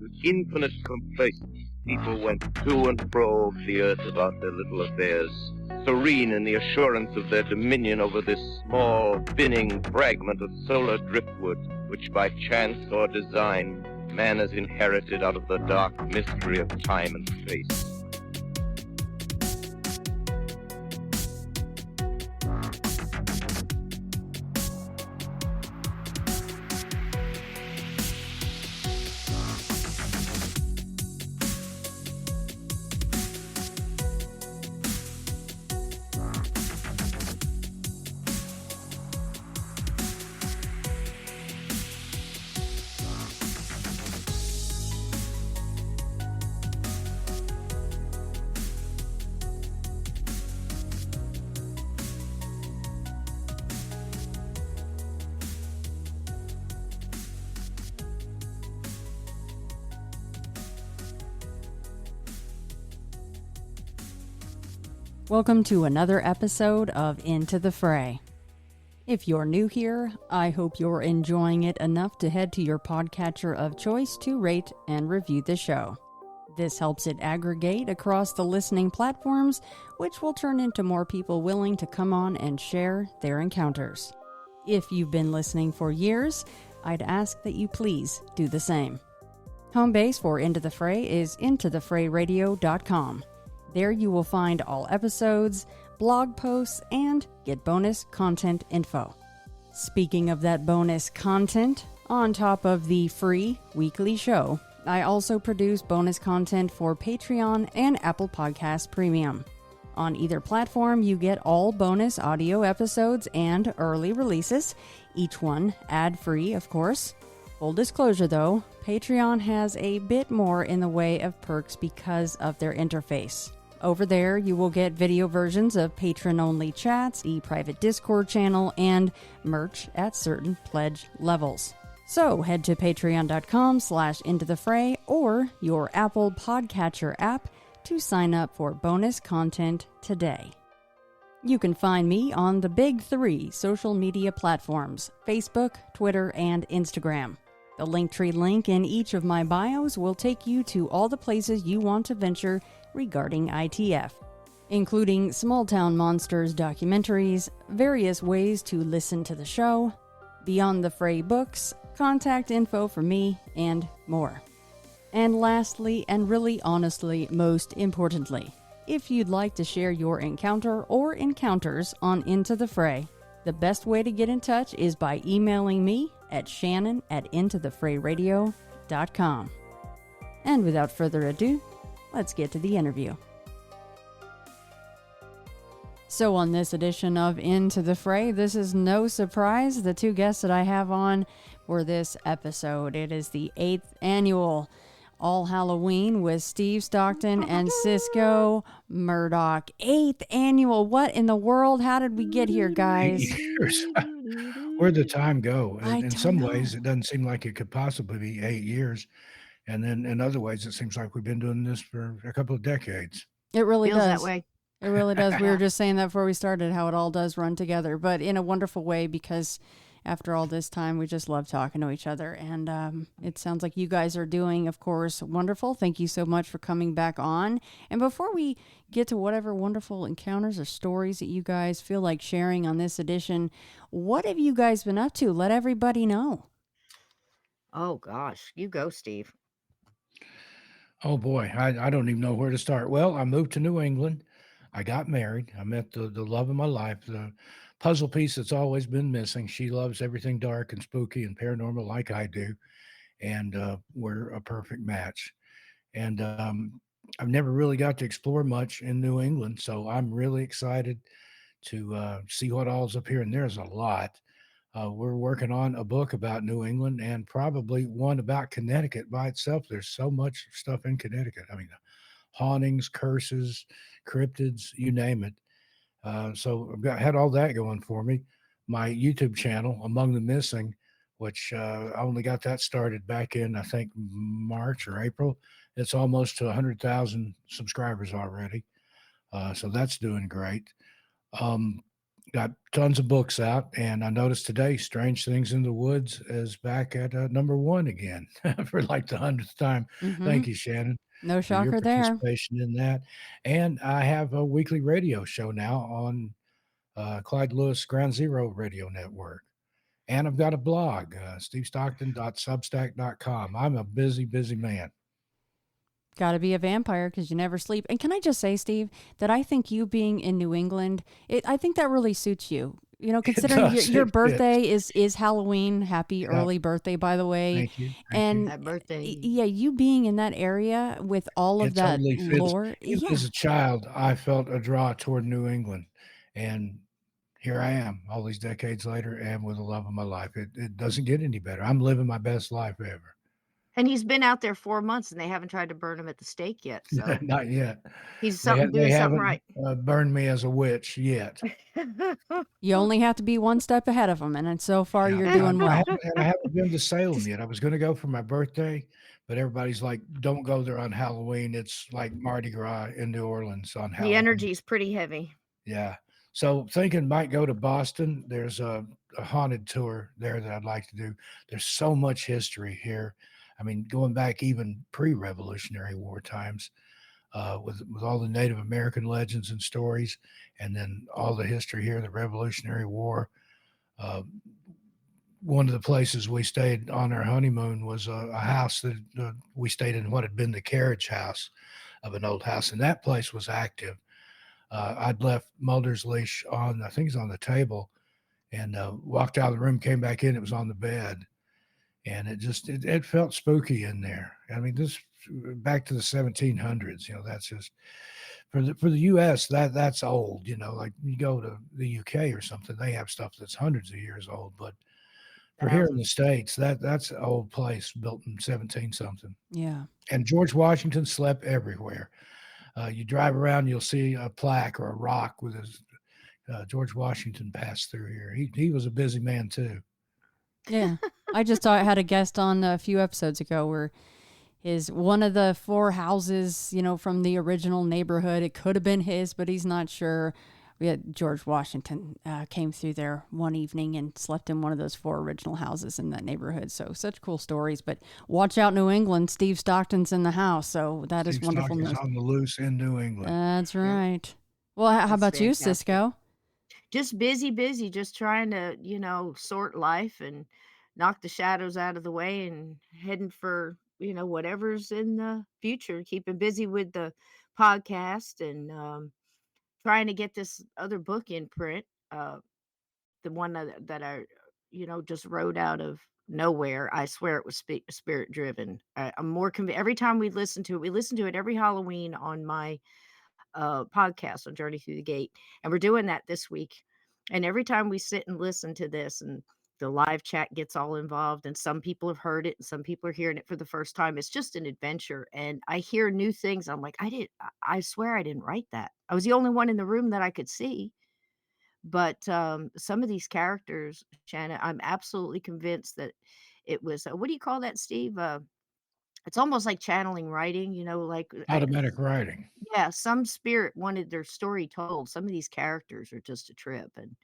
With infinite complacence, people went to and fro over the earth about their little affairs, serene in the assurance of their dominion over this small, spinning fragment of solar driftwood, which by chance or design man has inherited out of the dark mystery of time and space. Welcome to another episode of Into the Fray. If you're new here, I hope you're enjoying it enough to head to your podcatcher of choice to rate and review the show. This helps it aggregate across the listening platforms, which will turn into more people willing to come on and share their encounters. If you've been listening for years, I'd ask that you please do the same. Home base for Into the Fray is intothefrayradio.com. There you will find all episodes, blog posts, and get bonus content info. Speaking of that bonus content, on top of the free weekly show, I also produce bonus content for Patreon and Apple Podcast Premium. On either platform, you get all bonus audio episodes and early releases, each one ad-free, of course. Full disclosure though, Patreon has a bit more in the way of perks because of their interface. Over there, you will get video versions of patron-only chats, the private Discord channel, and merch at certain pledge levels. So head to patreon.com/intothefray or your Apple Podcatcher app to sign up for bonus content today. You can find me on the big three social media platforms, Facebook, Twitter, and Instagram. The Linktree link in each of my bios will take you to all the places you want to venture regarding ITF, including Small Town Monsters documentaries, various ways to listen to the show, Beyond the Fray books, contact info for me, and more. And lastly, and really honestly most importantly, if you'd like to share your encounter or encounters on Into the Fray, the best way to get in touch is by emailing me at shannon@intothefrayradio.com. And without further ado, let's get to the interview. So on this edition of Into the Fray, this is no surprise, the two guests that I have on for this episode. It is the 8th annual AllHallowe'en with Steve Stockton and Sysco Murdoch. 8th annual. What in the world? How did we get here, guys? 8 years. Where'd the time go? In some know. ways, it doesn't seem like it could possibly be 8 years. And then in other ways, it seems like we've been doing this for a couple of decades. It really Feels does. that way. It really does. We were just saying that before we started, how it all does run together, but in a wonderful way, because after all this time, we just love talking to each other. And it sounds like you guys are doing, of course, wonderful. Thank you so much for coming back on. And before we get to whatever wonderful encounters or stories that you guys feel like sharing on this edition, what have you guys been up to? Let everybody know. Oh, gosh. You go, Steve. Oh, boy. I don't even know where to start. Well, I moved to New England. I got married. I met the love of my life, the puzzle piece that's always been missing. She loves everything dark and spooky and paranormal like I do. And we're a perfect match. And I've never really got to explore much in New England. So I'm really excited to see what all's up here. And there's a lot. We're working on a book about New England and probably one about Connecticut by itself. There's so much stuff in Connecticut. I mean, hauntings, curses, cryptids, you name it. So I've had all that going for me. My YouTube channel, Among the Missing, which I only got that started back in, I think, March or April. It's almost to 100,000 subscribers already. So that's doing great. got tons of books out, and I noticed today Strange Things in the Woods is back at number one again for like the 100th time. Mm-hmm. Thank you, Shannon, No for your shocker there. participation in that. And I have a weekly radio show now on Clyde Lewis Ground Zero Radio Network. And I've got a blog, stevestockton.substack.com. I'm a busy, busy man. Got to be a vampire because you never sleep. And can I just say, Steve, that I think you being in New England, I think that really suits you. You know, considering your birthday is Halloween. Happy early birthday, by the way. Thank you. And Happy birthday. yeah, you being in that area with all of that totally fits. lore. Even as a child, I felt a draw toward New England. And here I am all these decades later and with the love of my life. It doesn't get any better. I'm living my best life ever. And he's been out there 4 months, and they haven't tried to burn him at the stake yet. So Not yet. he's They doing something haven't right. burned me as a witch yet. You only have to be one step ahead of them, and so far you're doing well. I haven't been to Salem yet. I was going to go for my birthday, but everybody's like, don't go there on Halloween. It's like Mardi Gras in New Orleans on Halloween. The energy is pretty heavy. Yeah. So thinking might go to Boston. There's a haunted tour there that I'd like to do. There's so much history here. I mean, going back even pre-Revolutionary War times, with all the Native American legends and stories, and then all the history here, the Revolutionary War. One of the places we stayed on our honeymoon was a house that we stayed in, what had been the carriage house of an old house, and that place was active. I'd left Mulder's leash on, I think it's on the table, and walked out of the room, came back in, it was on the bed. And it felt spooky in there. I mean, this back to the 1700s, you know, that's just for the US, that's old, you know, like you go to the UK or something, they have stuff that's hundreds of years old. But for here in the States, that's an old place built in 17 something. Yeah. And George Washington slept everywhere. You drive around, you'll see a plaque or a rock with his George Washington passed through here. He was a busy man too. Yeah. I just had a guest on a few episodes ago where one of the 4 houses, you know, from the original neighborhood, it could have been his, but he's not sure. We had George Washington came through there one evening and slept in one of those 4 original houses in that neighborhood. So such cool stories. But watch out, New England. Steve Stockton's in the house. So that is wonderful news. On the loose in New England. That's right. Well, how about you, Sysco? Just busy, just trying to, you know, sort life and knock the shadows out of the way and heading for, you know, whatever's in the future, keeping busy with the podcast and trying to get this other book in print. The one that I, you know, just wrote out of nowhere. I swear it was spirit driven. I'm more convinced every time we listen to it every Halloween on my podcast on Journey Through the Gate. And we're doing that this week. And every time we sit and listen to this and the live chat gets all involved and some people have heard it and some people are hearing it for the first time. It's just an adventure. And I hear new things. I'm like, I swear I didn't write that. I was the only one in the room that I could see. But some of these characters, Shannon, I'm absolutely convinced that it was, what do you call that, Steve? It's almost like channeling writing, you know, like automatic writing. Yeah, some spirit wanted their story told. Some of these characters are just a trip, and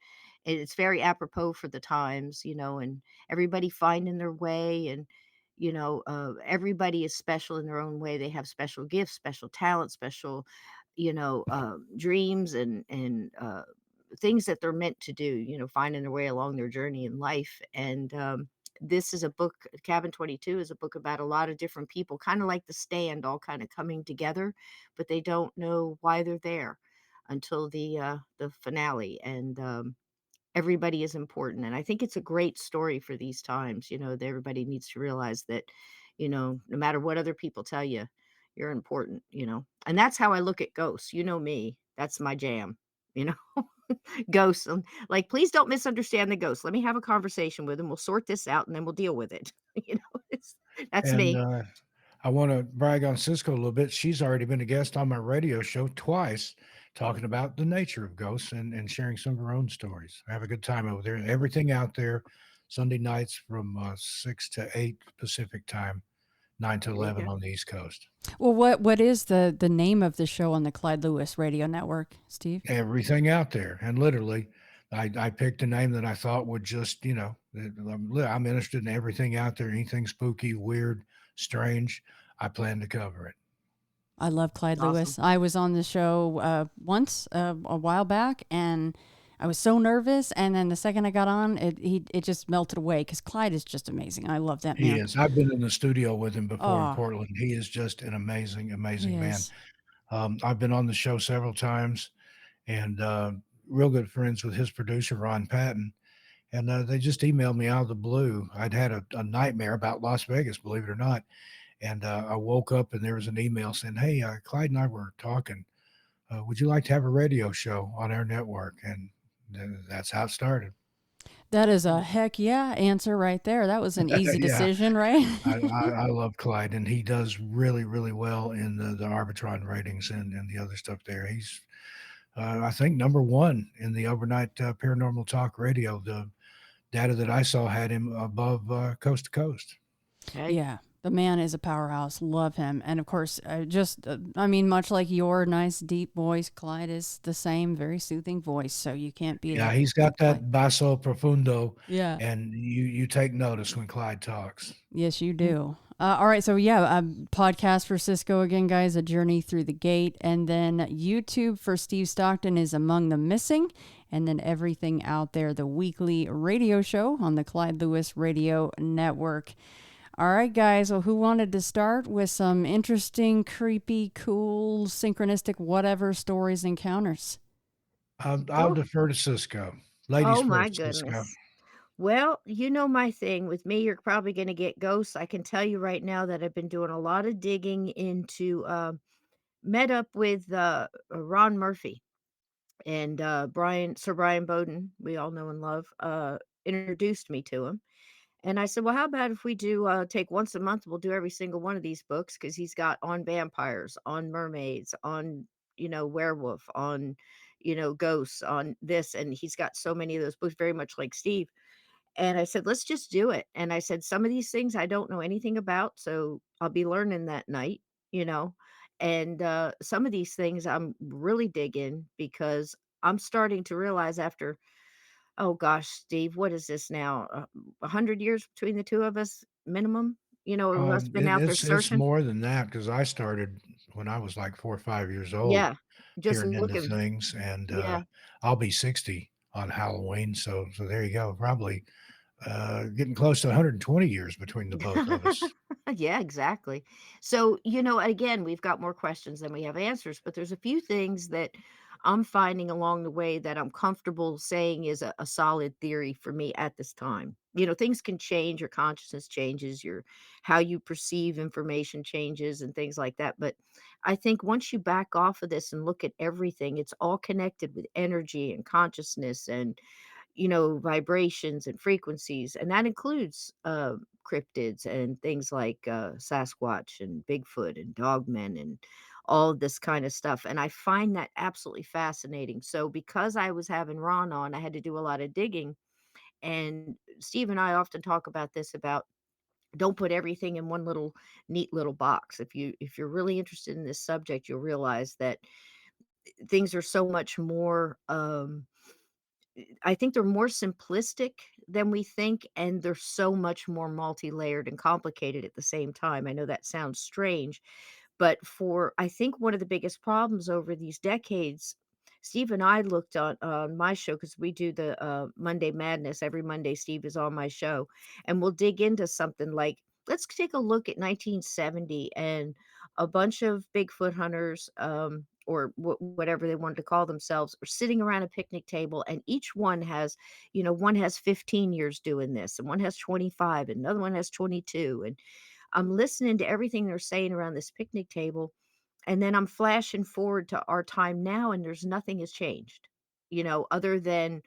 it's very apropos for the times, you know, and everybody finding their way, and you know, everybody is special in their own way. They have special gifts, special talents, special, you know, dreams and things that they're meant to do. You know, finding their way along their journey in life, and this is a book, Cabin 22 is a book about a lot of different people, kind of like The Stand, all kind of coming together, but they don't know why they're there until the finale. And everybody is important. And I think it's a great story for these times. You know, that everybody needs to realize that, you know, no matter what other people tell you, you're important, you know. And that's how I look at ghosts. You know me. That's my jam, you know. Ghosts. Like, please don't misunderstand the ghost. Let me have a conversation with him. We'll sort this out and then we'll deal with it. You know, that's me. I want to brag on Sysco a little bit. She's already been a guest on my radio show twice, talking about the nature of ghosts and sharing some of her own stories. I have a good time over there. Everything out there, Sunday nights from 6 to 8 Pacific time, 9 to 11 on the East Coast. Well, what is the name of the show on the Clyde Lewis Radio Network, Steve? Everything out there. And literally, I picked a name that I thought would just, I'm interested in everything out there, anything spooky, weird, strange. I plan to cover it. I love Clyde Awesome. Lewis. I was on the show once a while back, and I was so nervous. And then the second I got on, it just melted away because Clyde is just amazing. I love that He man. is. I've been in the studio with him before in Oh, Portland. He is just an amazing, he amazing man. is. I've been on the show several times and real good friends with his producer, Ron Patton. And they just emailed me out of the blue. I'd had a nightmare about Las Vegas, believe it or not. And I woke up and there was an email saying, "Hey, Clyde and I were talking. Would you like to have a radio show on our network?" And that's how it started. That is a heck yeah answer right there. That was an easy Yeah, decision, right? I love Clyde, and he does really, really well in the Arbitron ratings and the other stuff there. He's, I think, number one in the overnight paranormal talk radio. The data that I saw had him above coast to coast. Hey. Yeah, the man is a powerhouse. Love him. And of course, I mean, much like your nice deep voice, Clyde is the same, very soothing voice. So you can't beat Yeah, it he's with got Clyde. that basso profundo, Yeah. and you take notice when Clyde talks. Yes, you do. All right, so yeah, podcast for Cisco again, guys. A journey through the gate, and then YouTube for Steve Stockton is Among the Missing, and then everything out there, the weekly radio show on the Clyde Lewis Radio Network. All right, guys. Well, who wanted to start with some interesting, creepy, cool, synchronistic, whatever stories, encounters? I'll Oh, defer to Cisco. Ladies oh my first, Cisco. goodness. Well, you know my thing with me, you're probably going to get ghosts. I can tell you right now that I've been doing a lot of digging into, met up with Ron Murphy and Sir Brian Bowden, we all know and love, introduced me to him. And I said, well, how about if we do take once a month, we'll do every single one of these books because he's got on vampires, on mermaids, on, werewolf, on, ghosts, on this. And he's got so many of those books, very much like Steve. And I said, let's just do it. And I said, some of these things I don't know anything about. So I'll be learning that night, you know. And some of these things I'm really digging because I'm starting to realize after, oh gosh, Steve, what is this now? 100 years between the two of us, minimum. Of us been out there It's searching. more than that because I started when I was like 4 or 5 years old, Yeah, just peering into looking. things, and Yeah, I'll be 60 on Halloween, so there you go. Probably getting close to 120 years between the both of us. yeah, exactly. So, again, we've got more questions than we have answers, but there's a few things that I'm finding along the way that I'm comfortable saying is a solid theory for me at this time. Things can change, your consciousness changes, your how you perceive information changes and things like that. But I think once you back off of this and look at everything, it's all connected with energy and consciousness and vibrations and frequencies, and that includes cryptids and things like Sasquatch and Bigfoot and dogmen and all of this kind of stuff. And I find that absolutely fascinating. So, because I was having Ron on, I had to do a lot of digging. And Steve and I often talk about this about don't put everything in one little neat little box. If you're really interested in this subject, you'll realize that things are so much more I think they're more simplistic than we think, and they're so much more multi-layered and complicated at the same time. I know that sounds strange, but for I think one of the biggest problems over these decades, Steve and I looked on my show because we do the Monday Madness every Monday. Steve is on my show, and we'll dig into something like let's take a look at 1970 and a bunch of Bigfoot hunters, or whatever they wanted to call themselves, are sitting around a picnic table, and each one has, one has 15 years doing this, and one has 25, and another one has 22, and I'm listening to everything they're saying around this picnic table, and then I'm flashing forward to our time now, and there's nothing has changed, other than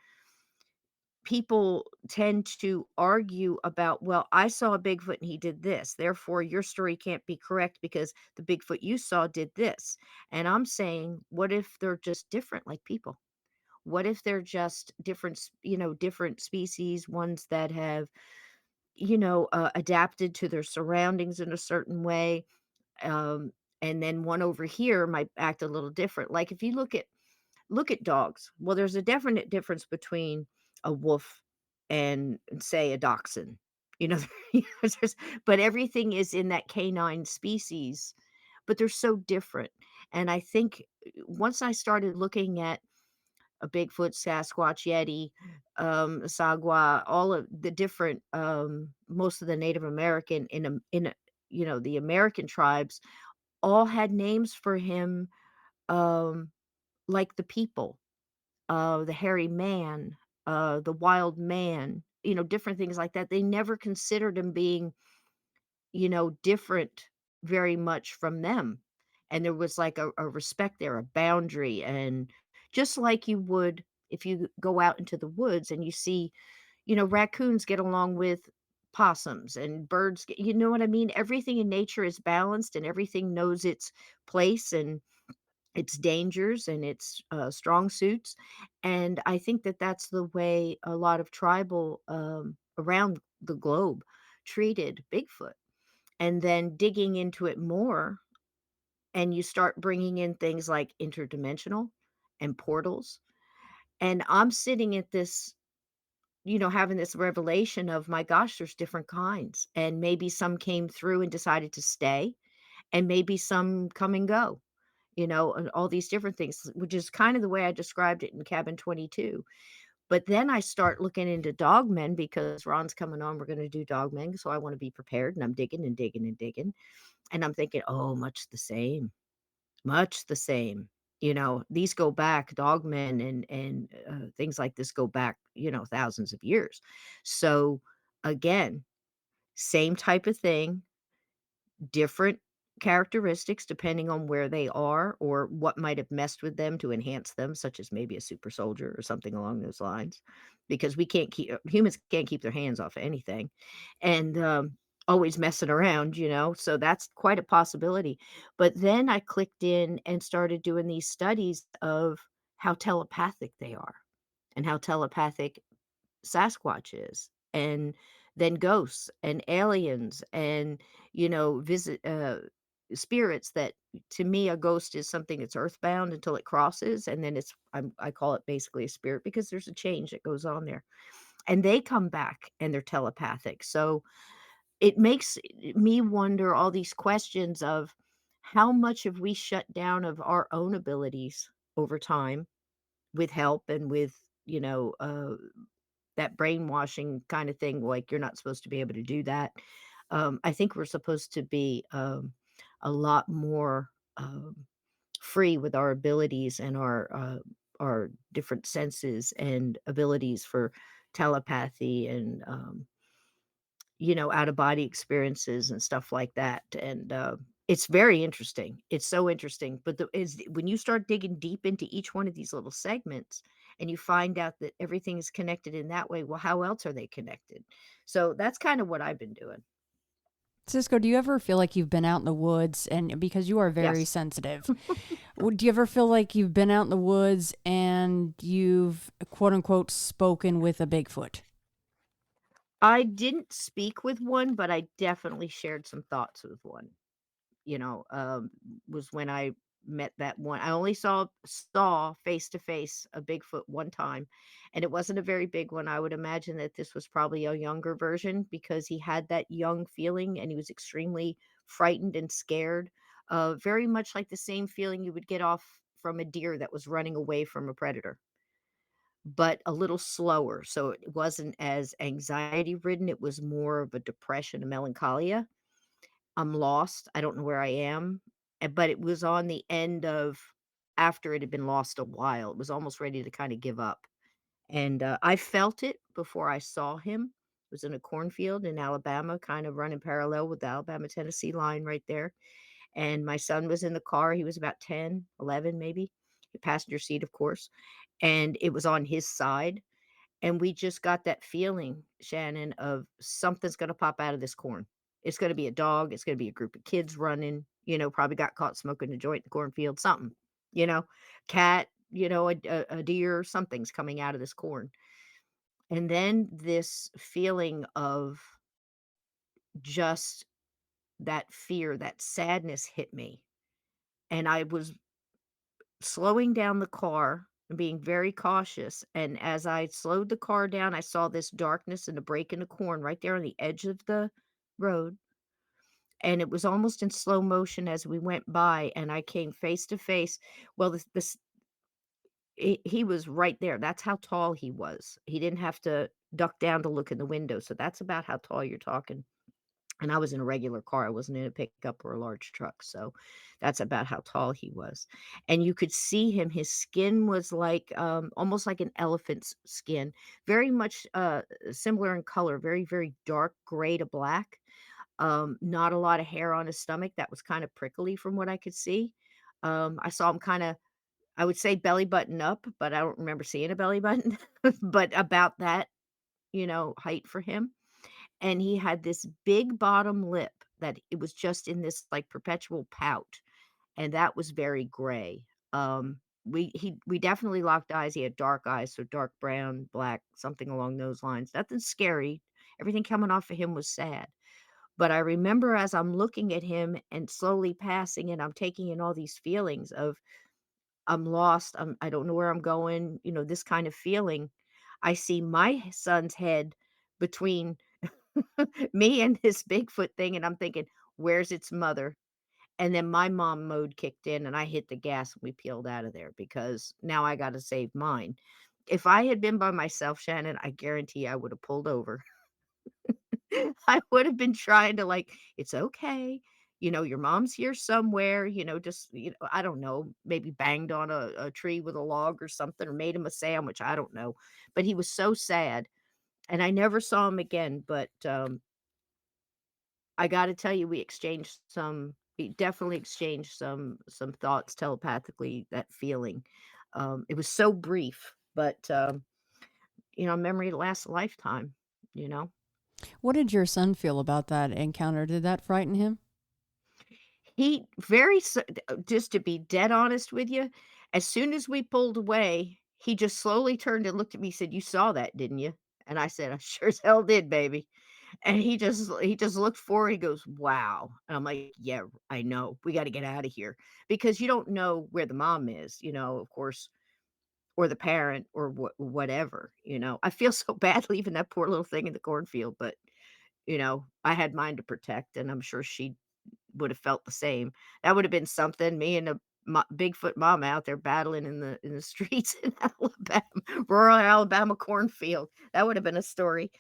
people tend to argue about, well, I saw a Bigfoot and he did this. Therefore, your story can't be correct because the Bigfoot you saw did this. And I'm saying, what if they're just different like people? What if they're just different, different species, ones that have, adapted to their surroundings in a certain way? Um, and then one over here might act a little different. Like if you look at look at dogs. Well, there's a definite difference between a wolf and, say, a dachshund. You know, you know, but everything is in that canine species, but they're so different. And I think once I started looking at a Bigfoot, Sasquatch, Yeti, Sagwa, all of the different, most of the Native American the American tribes all had names for him, um, like the people, the hairy man, the wild man, different things like that. They never considered him being, different very much from them. And there was like a respect there, a boundary. And just like you would if you go out into the woods and you see, raccoons get along with possums and birds, you know what I mean? Everything in nature is balanced and everything knows its place and its dangers and its strong suits. And I think that that's the way a lot of tribal around the globe treated Bigfoot. And then digging into it more, and you start bringing in things like interdimensional and portals. And I'm sitting at this, having this revelation of, my gosh, there's different kinds. And maybe some came through and decided to stay, and maybe some come and go, and all these different things, which is kind of the way I described it in Cabin 22. But then I start looking into dogmen because Ron's coming on. We're going to do dogmen. So I want to be prepared. And I'm digging and digging and digging. And I'm thinking, oh, much the same, much the same. These go back, dogmen and things like this go back, thousands of years. So again, same type of thing, different characteristics depending on where they are or what might have messed with them to enhance them, such as maybe a super soldier or something along those lines, because we can't keep humans can't keep their hands off of anything, and always messing around, so that's quite a possibility. But then I clicked in and started doing these studies of how telepathic they are and how telepathic Sasquatch is, and then ghosts and aliens and, visit spirits that, to me, a ghost is something that's earthbound until it crosses, and then I call it basically a spirit because there's a change that goes on there. And they come back and they're telepathic. So it makes me wonder all these questions of how much have we shut down of our own abilities over time with help and with, you know, uh that brainwashing kind of thing, like, you're not supposed to be able to do that. I think we're supposed to be, a lot more, free with our abilities and our different senses and abilities for telepathy and, out of body experiences and stuff like that, and, it's very interesting. It's so interesting, but when you start digging deep into each one of these little segments and you find out that everything is connected in that way, well, how else are they connected? So that's kind of what I've been doing. Cisco, do you ever feel like you've been out in the woods, and because you are very Yes. sensitive, do you ever feel like you've been out in the woods and you've quote unquote spoken with a Bigfoot? I didn't speak with one, but I definitely shared some thoughts with one. you know, um, was when I met that one. I only saw face to face a Bigfoot one time, and it wasn't a very big one. I would imagine that this was probably a younger version because he had that young feeling and he was extremely frightened and scared. Very much like the same feeling you would get off from a deer that was running away from a predator, but a little slower. So it wasn't as anxiety ridden. It was more of a depression, a melancholia. I'm lost. I don't know where I am. But it was on the end of after it had been lost a while. It was almost ready to kind of give up. And I felt it before I saw him. It was in a cornfield in Alabama, kind of running parallel with the Alabama Tennessee line right there. And my son was in the car. He was about 10, 11, maybe. The passenger seat, of course. And it was on his side. And we just got that feeling, Shannon, of something's gonna pop out of this corn. It's gonna be a dog, it's gonna be a group of kids running, probably got caught smoking a joint in the cornfield, something, you know, cat, a deer, something's coming out of this corn. And then this feeling of just that fear, that sadness hit me. And I was slowing down the car and being very cautious, and as I slowed the car down, I saw this darkness and a break in the corn right there on the edge of the road, and it was almost in slow motion as we went by, and I came face to face. Well, this he was right there. That's how tall he was. He didn't have to duck down to look in the window, so that's about how tall you're talking. And I was in a regular car, I wasn't in a pickup or a large truck, so that's about how tall he was. And you could see him, his skin was like, almost like an elephant's skin, very much, similar in color, very, very dark gray to black. Not a lot of hair on his stomach, that was kinda prickly from what I could see. I saw him kinda, I would say belly button up, but I don't remember seeing a belly button, but about that, height for him. And he had this big bottom lip that it was just in this, like, perpetual pout, and that was very gray. We definitely locked eyes. He had dark eyes, so dark brown, black, something along those lines. Nothing scary. Everything coming off of him was sad. But I remember as I'm looking at him and slowly passing and I'm taking in all these feelings of, I'm lost, I don't know where I'm going, this kind of feeling. I see my son's head between me and this Bigfoot thing, and I'm thinking, "Where's its mother?" And then my mom mode kicked in, and I hit the gas, and we peeled out of there because now I gotta save mine. If I had been by myself, Shannon, I guarantee I would have pulled over. I would have been trying to, like, "It's okay, your mom's here somewhere," just, I don't know, maybe banged on a tree with a log or something or made him a sandwich, I don't know. But he was so sad, and I never saw him again, but, I gotta tell you, we definitely exchanged some thoughts telepathically, that feeling. It was so brief, but, memory lasts a lifetime, you know? What did your son feel about that encounter? Did that frighten him? He very s Just to be dead honest with you, as soon as we pulled away, he just slowly turned and looked at me, said, "You saw that, didn't you?" And I said, "I sure as hell did, baby." And he just looked forward, he goes, "Wow." And I'm like, "Yeah, I know. We gotta get out of here." Because you don't know where the mom is, of course, or the parent or whatever, I feel so bad leaving that poor little thing in the cornfield, but, I had mine to protect, and I'm sure she would have felt the same. That would have been something, me and a Bigfoot mom out there battling in the streets in Alabama, rural Alabama cornfield. That would have been a story.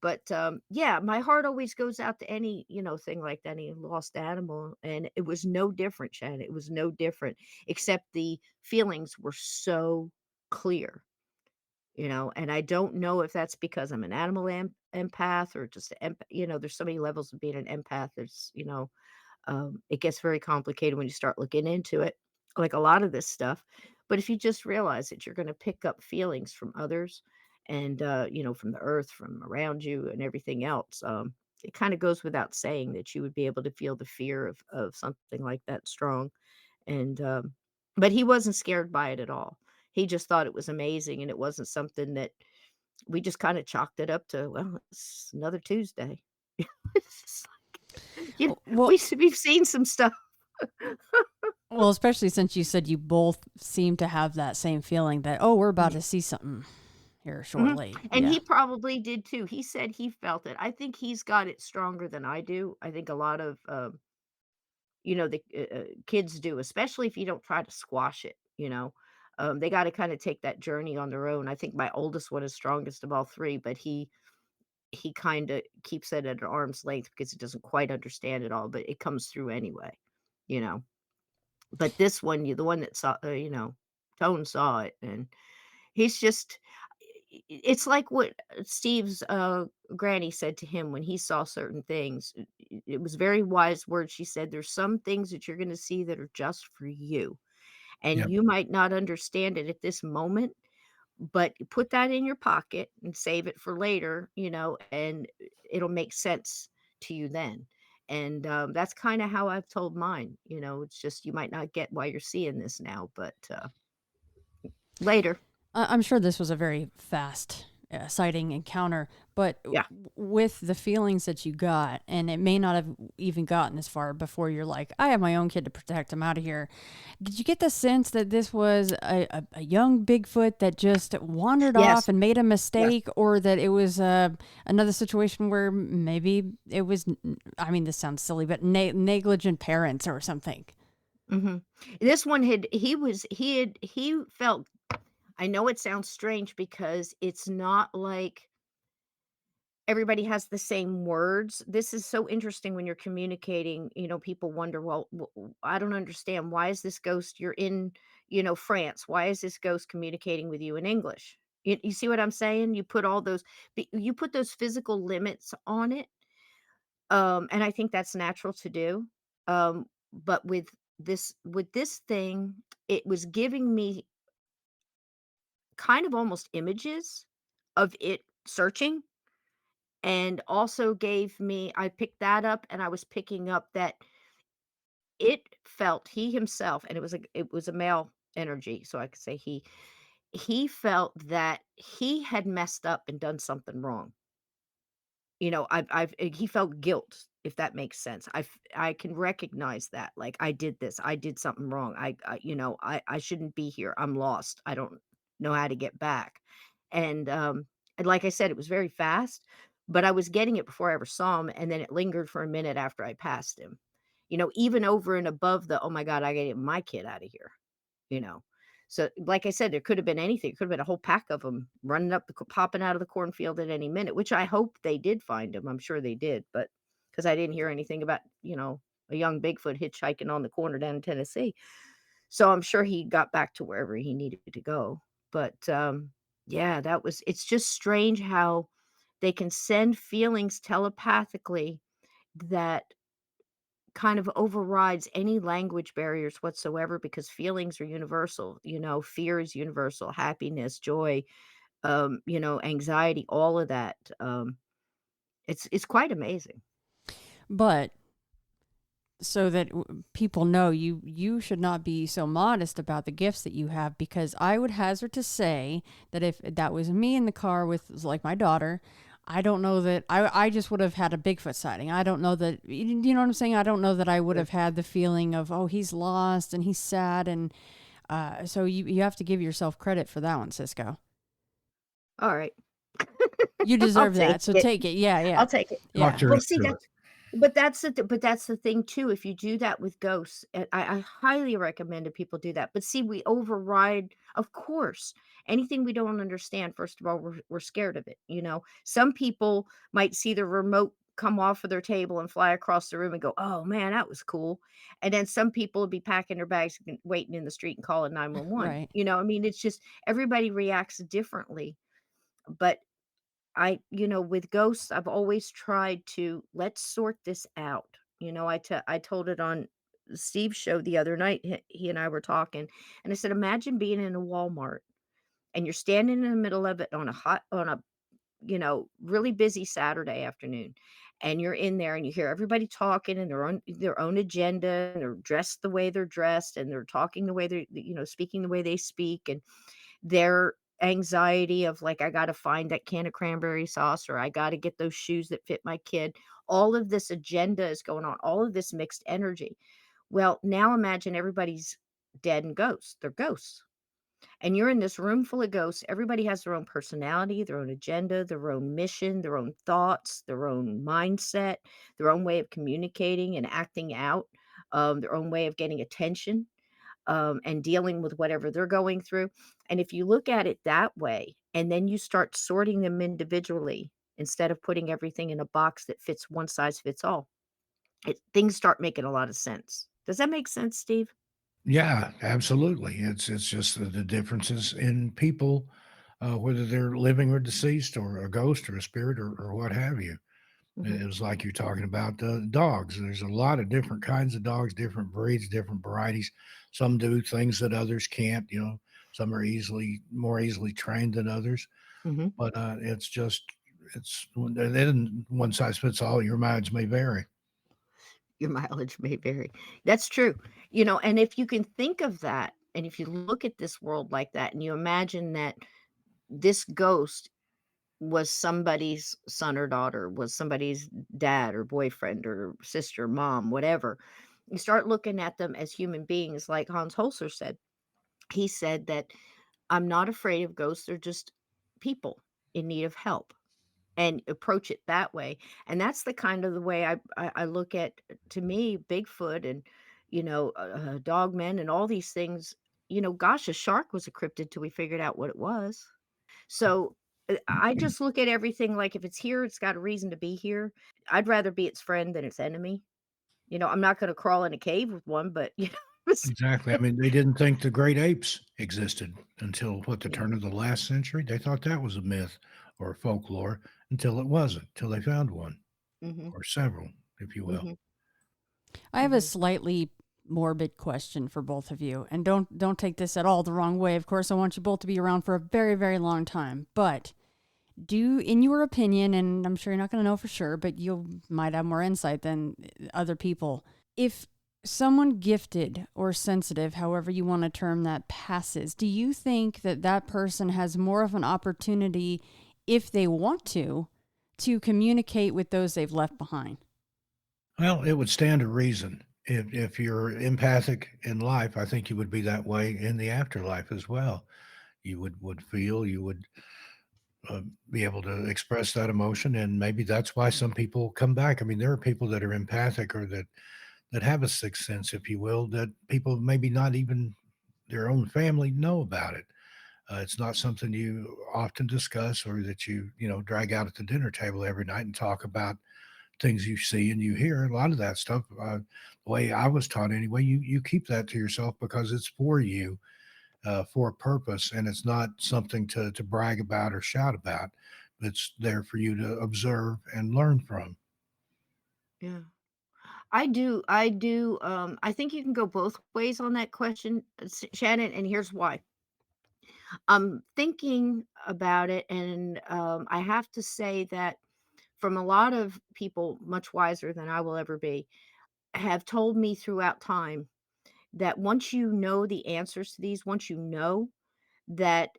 But, yeah, my heart always goes out to any, thing like that, any lost animal, and it was no different, Shannon, it was no different, except the feelings were so clear, and I don't know if that's because I'm an animal empath or just there's so many levels of being an empath. It gets very complicated when you start looking into it, like a lot of this stuff. But if you just realize that you're going to pick up feelings from others and, from the earth, from around you, and everything else, it kind of goes without saying that you would be able to feel the fear of something like that strong. And, but he wasn't scared by it at all. He just thought it was amazing. And it wasn't something that we just kind of chalked it up to, well, it's another Tuesday. It's just you know, W well we've seen some stuff. well, especially since you said you both seem to have that same feeling that, "Oh, we're about Yeah. to see something here Mhm, shortly." and Yeah. he probably did too. He said he felt it. I think he's got it stronger than I do. I think a lot of, the, kids do, especially if you don't try to squash it. They gotta kinda take that journey on their own. I think my oldest one is strongest of all 3, but he kinda keeps it at an arm's length because he doesn't quite understand it all, but it comes through anyway, you know? But this one, the one that saw, Tone saw it, and he's just it's like what Steve's, granny said to him when he saw certain things. It was very wise words. She said, "There's some things that you're gonna see that are just for you, and Yep. you might not understand it at this moment, but put that in your pocket and save it for later, and it'll make sense to you then." And, that's kinda how I've told mine, it's just you might not get why you're seeing this now, but, later. I'm sure this was a very fast sighting encounter, but Yeah. with the feelings that you got, and it may not have even gotten this far before you're like, I have my own kid to protect, I'm out of here. Did you get the sense that this was a young Bigfoot that just wandered off Yes. and made a Yes. mistake, or that it was another situation where maybe it was, I mean, this sounds silly, but negligent parents or something? Hmm. This one he felt, I know it sounds strange because it's not like everybody has the same words. This is so interesting when you're communicating, people wonder, well, I don't understand. Why is this ghost, you're in, France. Why is this ghost communicating with you in English? You see what I'm saying? You put those physical limits on it. And I think that's natural to do. But with this thing, it was giving me kind of almost images of it searching, and also gave me, I picked that up, and I was picking up that he himself, and it was a male energy, so I could say he felt that he had messed up and done something wrong. He felt guilt, if that makes sense. I can recognize that, like, I did this, I did something wrong. I shouldn't be here. I'm lost. I don't know how to get back. And like I said, it was very fast, but I was getting it before I ever saw him, and then it lingered for a minute after I passed him. Even over and above the, "Oh my god, I gotta get my kid out of here," you know? So, like I said, there could have been anything. It could have been a whole pack of them running up popping out of the cornfield at any minute, which I hope they did find him. I'm sure they did, but because I didn't hear anything about, a young Bigfoot hitchhiking on the corner down in Tennessee. So I'm sure he got back to wherever he needed to go. But, yeah, it's just strange how they can send feelings telepathically that kind of overrides any language barriers whatsoever, because feelings are universal. Fear is universal, happiness, joy, anxiety, all of that. It's quite amazing. But so that people know, you should not be so modest about the gifts that you have, because I would hazard to say that if that was me in the car with, like, my daughter, I don't know that I just would have had a Bigfoot sighting. I don't know that, you know what I'm saying? I don't know that I would Sure. have had the feeling of, oh, he's lost and he's sad. And so you have to give yourself credit for that one, Cisco. All right. You I'll deserve take that. So it. take it. Yeah, yeah, I'll take it. Talked yeah. her Well, see, into it. but that's the thing too. If you do that with ghosts, I highly recommend that people do that. But see, we override, of course, anything we don't understand. First of all, we're scared of it. Some people might see the remote come off of their table and fly across the room and go, "Oh man, that was cool." And then some people will be packing their bags and waiting in the street and calling 911. Right. I mean, it's just everybody reacts differently. But with ghosts, I've always tried to, let's sort this out. I told it on Steve's show the other night. He and I were talking, and I said, imagine being in a Walmart and you're standing in the middle of it on a really busy Saturday afternoon, and you're in there and you hear everybody talking and their own agenda, and they're dressed the way they're dressed, and they're talking the way they're, speaking the way they speak, and their anxiety of, like, I gotta find that can of cranberry sauce, or I gotta get those shoes that fit my kid. All of this agenda is going on, all of this mixed energy. Well, now imagine everybody's dead and ghosts. They're ghosts. And you're in this room full of ghosts. Everybody has their own personality, their own agenda, their own mission, their own thoughts, their own mindset, their own way of communicating and acting out, their own way of getting attention, and dealing with whatever they're going through. And if you look at it that way, and then you start sorting them individually instead of putting everything in a box that fits one size fits all, things start making a lot of sense. Does that make sense, Steve? Yeah, absolutely. It's just the differences in people, whether they're living or deceased, or a ghost or a spirit, or what have you. Hmm. It was like you're talking about dogs. There's a lot of different kinds of dogs, different breeds, different varieties. Some do things that others can't. Some are more easily trained than others. Hmm. But it's then one size fits all. Your minds may vary. Your mileage may vary. That's true. And if you can think of that, and if you look at this world like that, and you imagine that this ghost was somebody's son or daughter, was somebody's dad or boyfriend or sister, mom, whatever. You start looking at them as human beings, like Hans Holzer said. He said that, "I'm not afraid of ghosts, they're just people in need of help," and approach it that way. And that's the kind of the way I look at, to me, Bigfoot and, dogmen and all these things. Gosh, a shark was a cryptid till we figured out what it was. So, I just look at everything like if it's here, it's got a reason to be here. I'd rather be its friend than its enemy. I'm not gonna crawl in a cave with one, but, it's Exactly. I mean, they didn't think the great apes existed until what, the yeah. turn of the last century? They thought that was a myth or folklore until it wasn't, till they found one Mhm, or several, if you will. mhm, I have a mhm. slightly morbid question for both of you, and don't take this at all the wrong way. Of course, I want you both to be around for a very, very long time. But in your opinion, and I'm sure you're not going to know for sure, but you might have more insight than other people. If someone gifted or sensitive, however you want to term that, passes, do you think that that person has more of an opportunity, if they want to communicate with those they've left behind? Well, it would stand to reason. If you're empathic in life, I think you would be that way in the afterlife as well. You would feel, you would be able to express that emotion, and maybe that's why some people come back. I mean, there are people that are empathic or that have a sixth sense, if you will, that people maybe not even their own family know about it. It's not something you often discuss or that drag out at the dinner table every night and talk about things you see and you hear. A lot of that stuff, the way I was taught anyway, you keep that to yourself because it's for you, for a purpose, and it's not something to brag about or shout about. It's there for you to observe and learn from. Yeah. I do, I think you can go both ways on that question, Shannon, and here's why. I'm thinking about it, and, I have to say that from a lot of people much wiser than I will ever be, have told me throughout time that once you know the answers to these, once you know that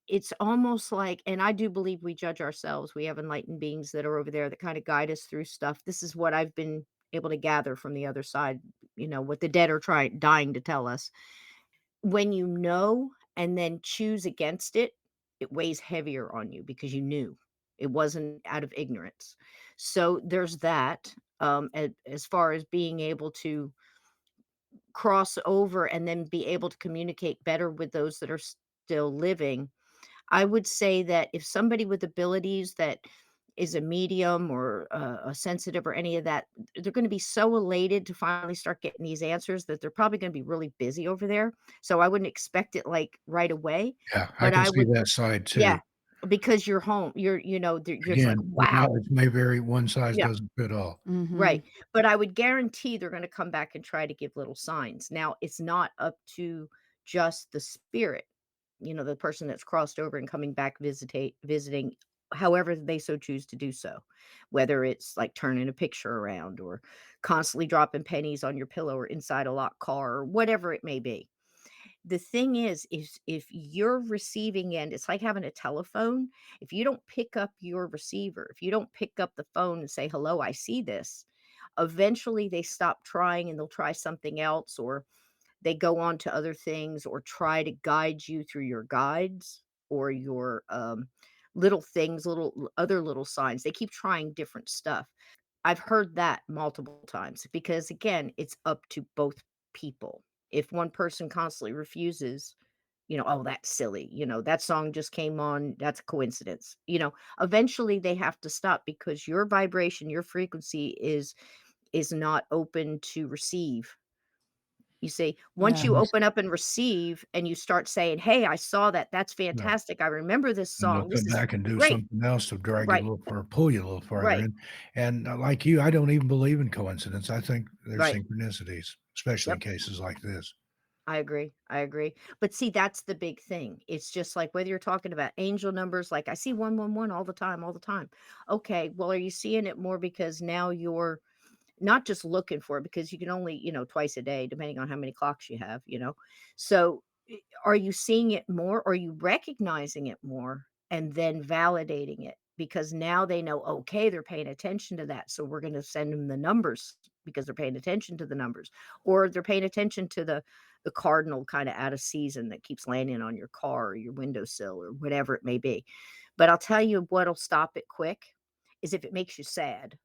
it's almost like, and I do believe we judge ourselves. We have enlightened beings that are over there that kind of guide us through stuff. This is what I've been able to gather from the other side, what the dead are trying dying to tell us. When you know and then choose against it, it weighs heavier on you because you knew. It wasn't out of ignorance. So there's that. As far as being able to cross over and then be able to communicate better with those that are still living, I would say that if somebody with abilities that is a medium or a sensitive or any of that, they're going to be so elated to finally start getting these answers that they're probably going to be really busy over there. So I wouldn't expect it like right away, Yeah, I but can I see would, that side too. yeah, because you're home, you're just like, Again, the wow, knowledge may vary, one size yeah, doesn't fit all. Mm-hmm. right. But I would guarantee they're going to come back and try to give little signs. Now it's not up to just the spirit, the person that's crossed over and coming back visiting however they so choose to do so. Whether it's like turning a picture around or constantly dropping pennies on your pillow or inside a locked car or whatever it may be. The thing is if you're receiving end, it's like having a telephone. If you don't pick up your receiver, if you don't pick up the phone and say, "Hello, I see this," eventually they stop trying and they'll try something else, or they go on to other things or try to guide you through your guides or your, little things, other little signs. They keep trying different stuff. I've heard that multiple times because, again, it's up to both people. If one person constantly refuses, "Oh, that's silly," "That song just came on, that's a coincidence." Eventually they have to stop because your vibration, your frequency is not open to receive. You see, once Yeah. you open up and receive and you start saying, "Hey, I saw that. That's Right. fantastic. I remember this And they'll song. This come is back and do great." something else to drag you a Right, little far pull you a little farther right, in, and, like you, I don't even believe in coincidence. I think there's right. synchronicities, especially in Yep. cases like this. I agree, I agree. But see, that's the big thing. It's just like whether you're talking about angel numbers, like I see 111 all the time, all the time. Okay, well, are you seeing it more because now you're not just looking for it because you can only, twice a day, depending on how many clocks you have. So are you seeing it more? Are you recognizing it more? and then validating it, because now they know, okay, they're paying attention to that. So we're going to send them the numbers because they're paying attention to the numbers, or they're paying attention to the cardinal kind of out of season that keeps landing on your car or your windowsill or whatever it may be. But I'll tell you what'll stop it quick is if it makes you sad.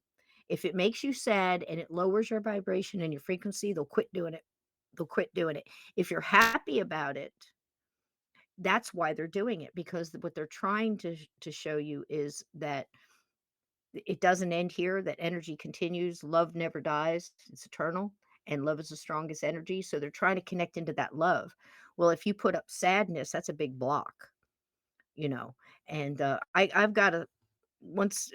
If it makes you sad and it lowers your vibration and your frequency, they'll quit doing it. They'll quit doing it. If you're happy about it, that's why they're doing it, because what they're trying to show you is that it doesn't end here, that energy continues, love never dies, it's eternal, and love is the strongest energy. So they're trying to connect into that love. Well, if you put up sadness, that's a big block, you know. And I've got a once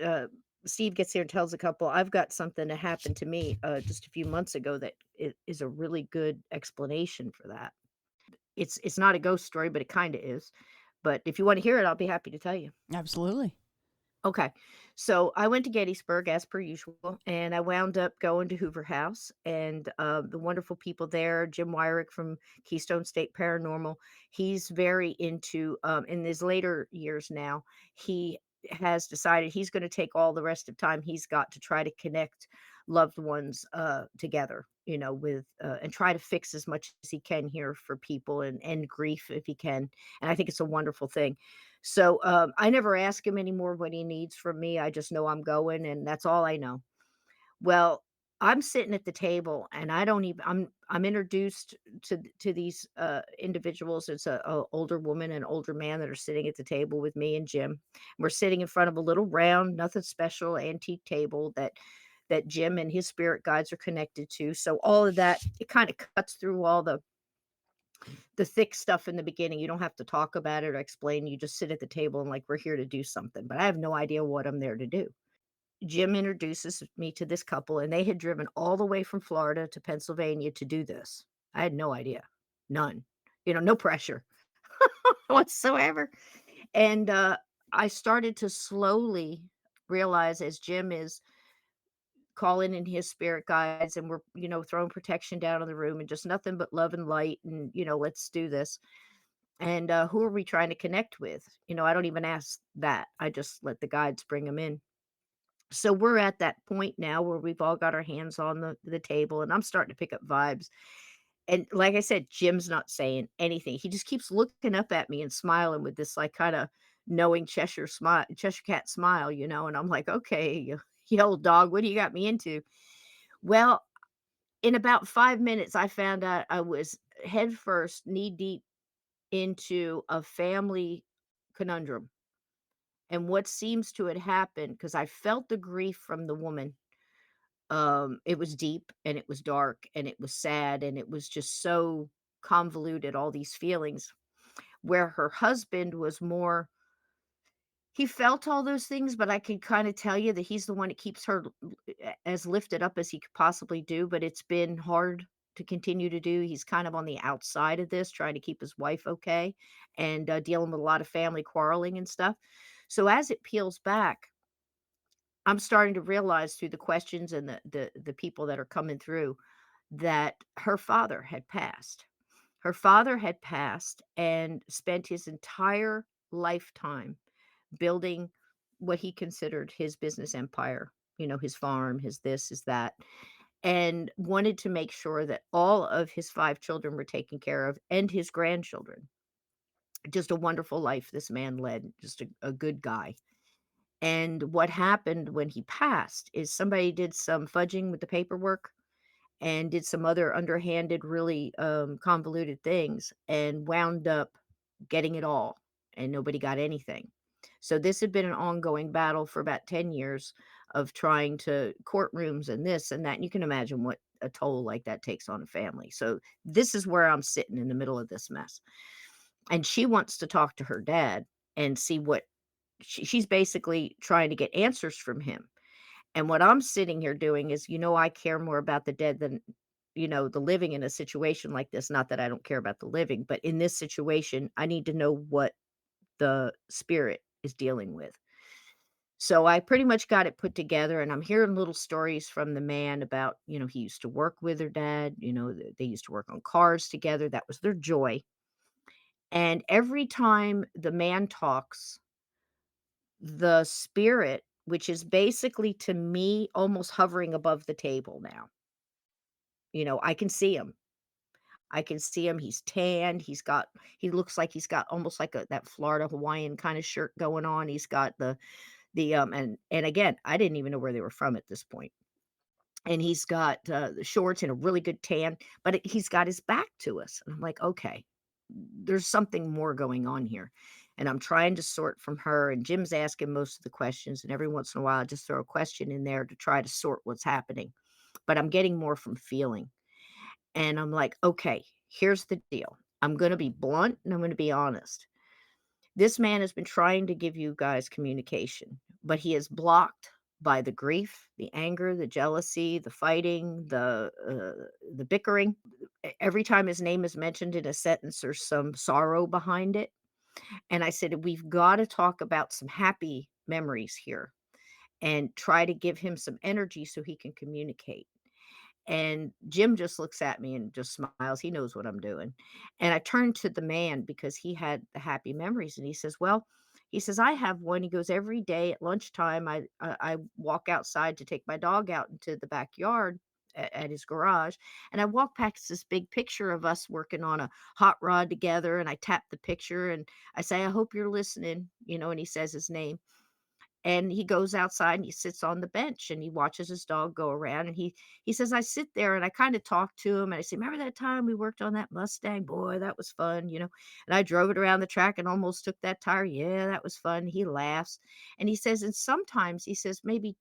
Steve gets here and tells a couple, I've got something that happened to me just a few months ago that is a really good explanation for that. It's not a ghost story, but it kind of is. But if you want to hear it, I'll be happy to tell you. Absolutely. Okay. So I went to Gettysburg as per usual, and I wound up going to Hoover House, and the wonderful people there, Jim Wyrick from Keystone State Paranormal. He's very into, in his later years now, he has decided he's going to take all the rest of time he's got to try to connect loved ones together, you know, with and try to fix as much as he can here for people and end grief if he can. And I think it's a wonderful thing. So, I never ask him anymore what he needs from me. I just know I'm going, and that's all I know. Well, I'm sitting at the table, and I don't even I'm introduced to these individuals. It's a older woman and older man that are sitting at the table with me and Jim. We're sitting in front of a little round, nothing special, antique table that Jim and his spirit guides are connected to. So all of that, it kind of cuts through all the thick stuff in the beginning. You don't have to talk about it or explain. You just sit at the table and like, we're here to do something, but I have no idea what I'm there to do. Jim introduces me to this couple, and they had driven all the way from Florida to Pennsylvania to do this. I had no idea. None. You know, no pressure whatsoever. And I started to slowly realize as Jim is calling in his spirit guides and we're, you know, throwing protection down in the room and just nothing but love and light and, you know, let's do this. And, who are we trying to connect with? You know, I don't even ask that. I just let the guides bring them in. So we're at that point now where we've all got our hands on the table, and I'm starting to pick up vibes. And like I said, Jim's not saying anything. He just keeps looking up at me and smiling with this like kind of knowing Cheshire cat smile, you know. And I'm like, okay, you old dog, what do you got me into? Well, in about 5 minutes, I found out I was head first, knee deep into a family conundrum. And what seems to have happened, because I felt the grief from the woman. It was deep and it was dark and it was sad and it was just so convoluted, all these feelings. Where her husband was more, he felt all those things, but I could kind of tell you that he's the one that keeps her as lifted up as he could possibly do. But it's been hard to continue to do. He's kind of on the outside of this, trying to keep his wife okay and dealing with a lot of family quarreling and stuff. So as it peels back, I'm starting to realize through the questions and the people that are coming through that her father had passed. Her father had passed and spent his entire lifetime building what he considered his business empire, you know, his farm, his this, his that, and wanted to make sure that all of his 5 children were taken care of and his grandchildren. Just a wonderful life this man led, just a good guy. And what happened when he passed is somebody did some fudging with the paperwork and did some other underhanded, really convoluted things and wound up getting it all, and nobody got anything. So this had been an ongoing battle for about 10 years of trying to courtrooms and this and that. And you can imagine what a toll like that takes on a family. So this is where I'm sitting in the middle of this mess. And she wants to talk to her dad and see what she's basically trying to get answers from him. And what I'm sitting here doing is, you know, I care more about the dead than, you know, the living in a situation like this. Not that I don't care about the living, but in this situation, I need to know what the spirit is dealing with. So I pretty much got it put together, and I'm hearing little stories from the man about, you know, he used to work with her dad, you know, they used to work on cars together. That was their joy. And every time the man talks, the spirit, which is basically to me almost hovering above the table now. I can see him. I can see him. He's tanned. He looks like he's got almost like that Florida Hawaiian kind of shirt going on. He's got and again, I didn't even know where they were from at this point. And he's got the shorts and a really good tan, but he's got his back to us. And I'm like, okay, there's something more going on here. And I'm trying to sort from her, and Jim's asking most of the questions. And every once in a while, I just throw a question in there to try to sort what's happening. But I'm getting more from feeling. And I'm like, okay, here's the deal. I'm going to be blunt and I'm going to be honest. This man has been trying to give you guys communication, but he is blocked by the grief, the anger, the jealousy, the fighting, the bickering. Every time his name is mentioned in a sentence, there's some sorrow behind it. And I said, we've got to talk about some happy memories here and try to give him some energy so he can communicate. And Jim just looks at me and just smiles. He knows what I'm doing. And I turned to the man because he had the happy memories. And he says, well, he says, I have one. He goes, every day at lunchtime, I walk outside to take my dog out into the backyard at his garage. And I walk past this big picture of us working on a hot rod together. And I tap the picture and I say, I hope you're listening, and he says his name. And he goes outside and he sits on the bench and he watches his dog go around, and he says, I sit there and I kind of talk to him and I say, remember that time we worked on that Mustang? Boy, that was fun. And I drove it around the track and almost took that tire. Yeah, that was fun. He laughs. And he says, and sometimes he says, maybe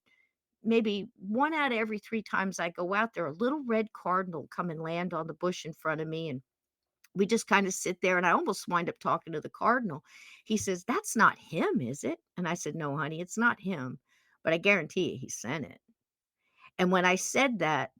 one out of every three times I go out there, a little red cardinal come and land on the bush in front of me, and we just kind of sit there, and I almost wind up talking to the cardinal. He says, "That's not him, is it?" And I said, "No, honey, it's not him, but I guarantee you he sent it." And when I said that,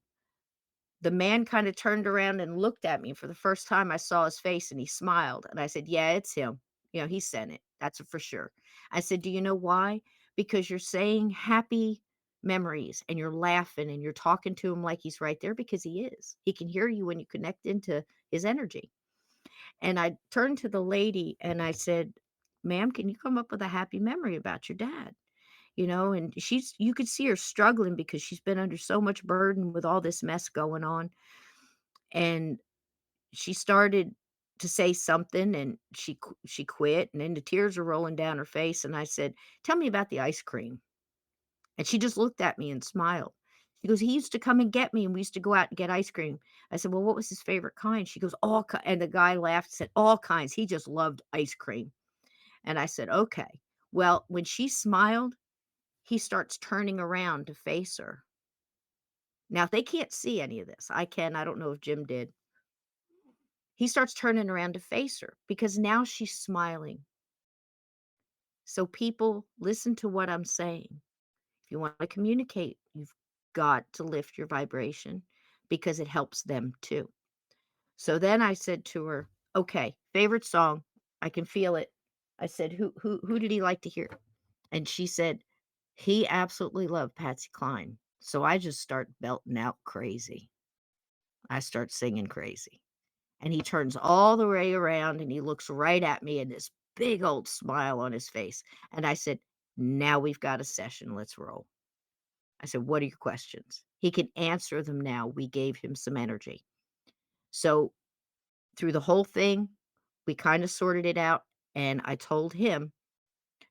the man kind of turned around and looked at me. For the first time, I saw his face and he smiled. And I said, "Yeah, it's him. He sent it. That's for sure." I said, "Do you know why? Because you're saying happy memories and you're laughing and you're talking to him like he's right there, because he is. He can hear you when you connect into his energy." And I turned to the lady and I said, "Ma'am, can you come up with a happy memory about your dad?" And you could see her struggling because she's been under so much burden with all this mess going on. And she started to say something and she quit, and then the tears are rolling down her face. And I said, "Tell me about the ice cream." And she just looked at me and smiled. She goes, "He used to come and get me, and we used to go out and get ice cream." I said, "Well, what was his favorite kind?" She goes, And the guy laughed and said, "All kinds. He just loved ice cream." And I said, "Okay." Well, when she smiled, he starts turning around to face her. Now, they can't see any of this. I can. I don't know if Jim did. He starts turning around to face her because now she's smiling. So, people, listen to what I'm saying. If you want to communicate, you've got to lift your vibration because it helps them too. So then I said to her, "Okay, favorite song. I can feel it." I said, "Who did he like to hear?" And she said, "He absolutely loved Patsy Cline." So I just start belting out Crazy. I start singing Crazy. And he turns all the way around and he looks right at me and this big old smile on his face. And I said, "Now we've got a session. Let's roll." I said, "What are your questions?" He can answer them now. We gave him some energy. So through the whole thing, we kind of sorted it out. And I told him,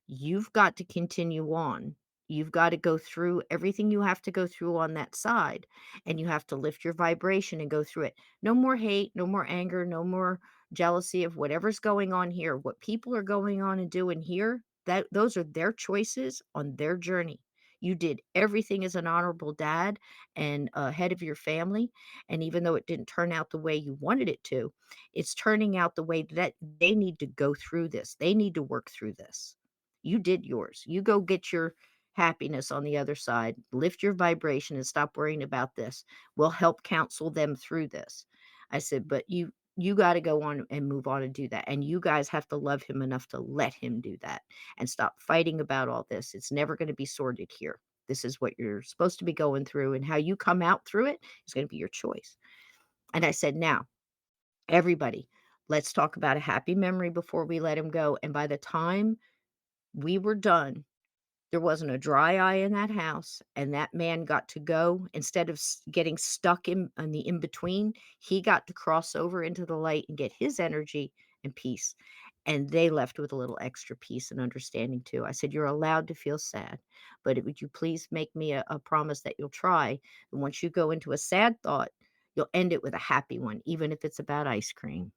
"You've got to continue on. You've got to go through everything you have to go through on that side, and you have to lift your vibration and go through it. No more hate, no more anger, no more jealousy of whatever's going on here. What people are going on and doing here, those are their choices on their journey. You did everything as an honorable dad and head of your family, and even though it didn't turn out the way you wanted it to, it's turning out the way that they need to go through this. They need to work through this. You did yours. You go get your happiness on the other side. Lift your vibration and stop worrying about this. We'll help counsel them through this." I said, "But you got to go on and move on and do that. And you guys have to love him enough to let him do that and stop fighting about all this. It's never going to be sorted here. This is what you're supposed to be going through, and how you come out through it is going to be your choice." And I said, "Now, everybody, let's talk about a happy memory before we let him go." And by the time we were done, There wasn't a dry eye in that house, and that man got to go instead of getting stuck in the in between. He got to cross over into the light and get his energy and peace. And they left with a little extra peace and understanding too. I said, "You're allowed to feel sad, but would you please make me a promise that you'll try? And once you go into a sad thought, you'll end it with a happy one, even if it's about ice cream."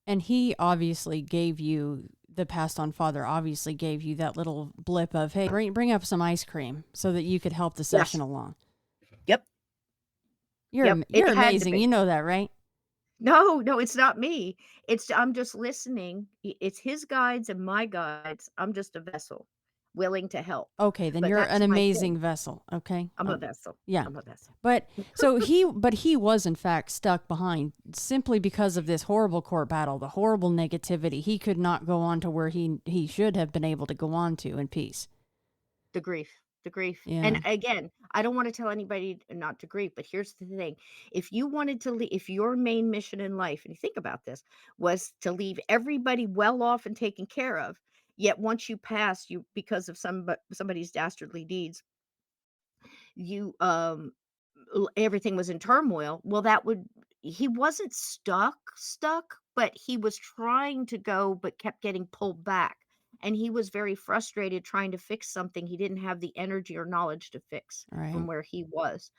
And he obviously gave you, the passed on father obviously gave you that little blip of, hey, bring up some ice cream so that you could help the Yes. session along. Yep. You're It had to amazing. be. You know that, right? No, no, it's not me. I'm just listening. It's his guides and my guides. I'm just a vessel willing to help. Okay, then But you're that's an my amazing thing. vessel. Okay. I'm a vessel. Yeah. I'm a vessel. But he was in fact stuck behind simply because of this horrible court battle, the horrible negativity. He could not go on to where he should have been able to go on to in peace. The grief. The grief. Yeah. And again, I don't want to tell anybody not to grieve, but here's the thing. If you wanted to leave, if your main mission in life, and you think about this, was to leave everybody well off and taken care of, yet once you pass, you because of somebody's dastardly deeds, you everything was in turmoil. Well, that would he wasn't stuck, but he was trying to go but kept getting pulled back, and he was very frustrated trying to fix something he didn't have the energy or knowledge to fix Right. from where he was,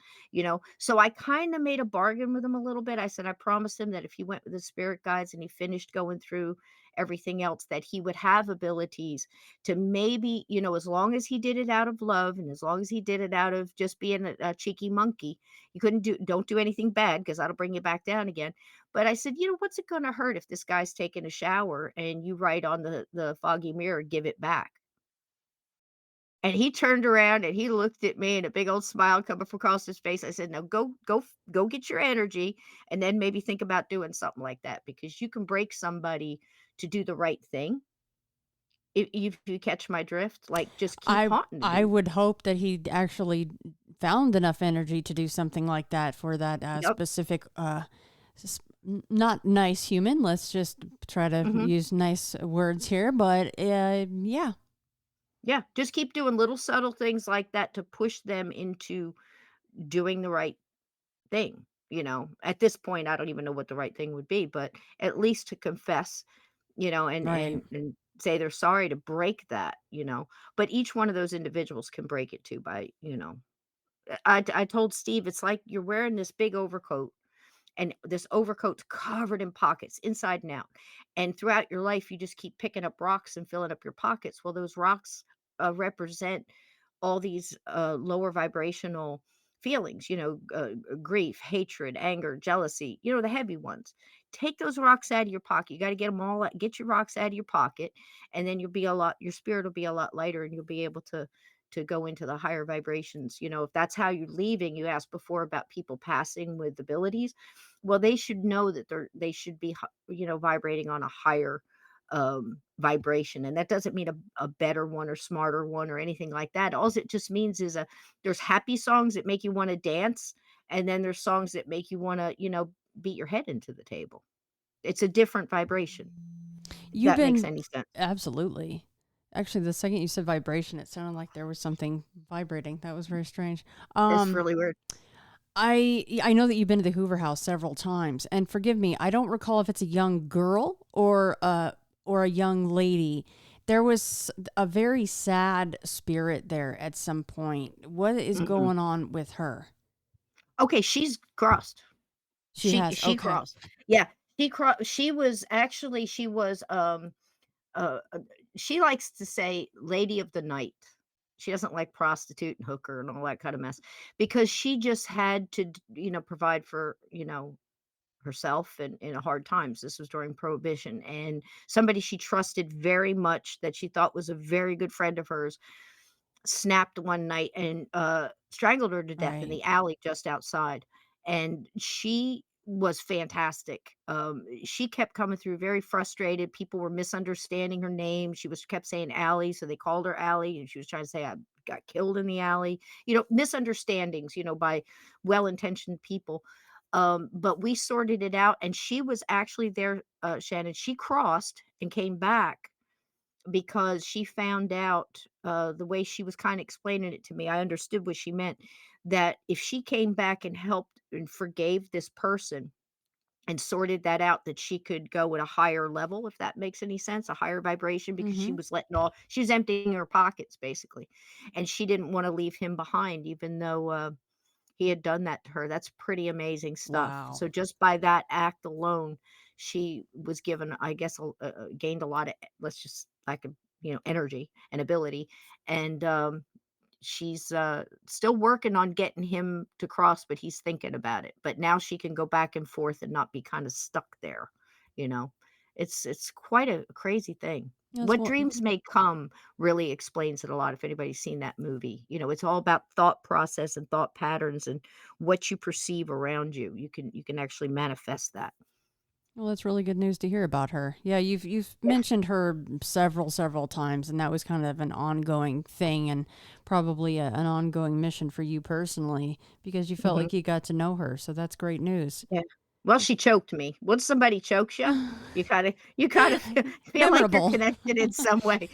so I kind of made a bargain with him a little bit. I said I promised him that if he went with the spirit guides and he finished going through everything else, that he would have abilities to maybe, as long as he did it out of love and as long as he did it out of just being a cheeky monkey. You don't do anything bad because that'll bring you back down again. But I said, what's it going to hurt if this guy's taking a shower and you write on the foggy mirror, "Give it back." And he turned around and he looked at me and a big old smile coming from across his face. I said, "No, go get your energy and then maybe think about doing something like that because you can break somebody to do the right thing. If you catch my drift, like just keep haunting the I dude." would hope that he actually found enough energy to do something like that for that Yep. specific not nice human. Let's just try to Mhm. use nice words here, but yeah. Yeah, just keep doing little subtle things like that to push them into doing the right thing, At this point, I don't even know what the right thing would be, but at least to confess, and Right. say they're sorry to break that, but each one of those individuals can break it too by, I told Steve, it's like you're wearing this big overcoat and this overcoat's covered in pockets inside and out. And throughout your life, you just keep picking up rocks and filling up your pockets. Well, those rocks represent all these lower vibrational feelings, grief, hatred, anger, jealousy, the heavy ones. Take those rocks out of your pocket. You got to get them all out, get your rocks out of your pocket, and then your spirit will be a lot lighter and you'll be able to go into the higher vibrations. If that's how you're leaving, you asked before about people passing with abilities. Well, they should know that they should be, vibrating on a higher vibration. And that doesn't mean a better one or smarter one or anything like that. All it just means is there's happy songs that make you want to dance. And then there's songs that make you want to, beat your head into the table. It's a different vibration. If You've that makes been any sense. absolutely. Actually, the second you said vibration, it sounded like there was something vibrating. That was very strange. It's really weird. I know that you've been to the Hoover House several times, and forgive me, I don't recall if it's a young girl or a young lady. There was a very sad spirit there at some point. What is Mm-mm. going on with her? Okay, she's crossed. She has She okay. crossed. Yeah, she was, uh, uh, she likes to say lady of the night. She doesn't like prostitute and hooker and all that kind of mess because she just had to, provide for, herself and in hard times. This was during prohibition and somebody she trusted very much that she thought was a very good friend of hers snapped one night and, strangled her to death in Right. the alley just outside, and she was fantastic. She kept coming through very frustrated, people were misunderstanding her name, she was kept saying Allie, so they called her Allie, and she was trying to say, "I got killed in the alley," misunderstandings, by well-intentioned people, but we sorted it out, and she was actually there, Shannon, she crossed and came back because she found out, the way she was kinda explaining it to me, I understood what she meant, that if she came back and helped and forgave this person and sorted that out, that she could go at a higher level, if that makes any sense, a higher vibration, because Mm-hmm. she was emptying her pockets, basically, and she didn't wanna leave him behind even though, he had done that to her. That's pretty amazing stuff. Wow. So just by that act alone, she was given, I guess, gained a lot of, let's just like, energy and ability. And she's still working on getting him to cross, but he's thinking about it. But now she can go back and forth and not be kind of stuck there. You know, it's quite a crazy thing. Yes, What well, dreams may come really explains it a lot. If anybody's seen that movie, it's all about thought process and thought patterns and what you perceive around you. You can actually manifest that. well, that's really good news to hear about her. Yeah, you've Yeah. mentioned her several times, and that was kind of an ongoing thing, and probably an ongoing mission for you personally, because you felt Mhm. like you got to know her. So that's great news. Yeah. Well, she choked me. Once somebody chokes you kinda feel like you're Memorable. connected in some way.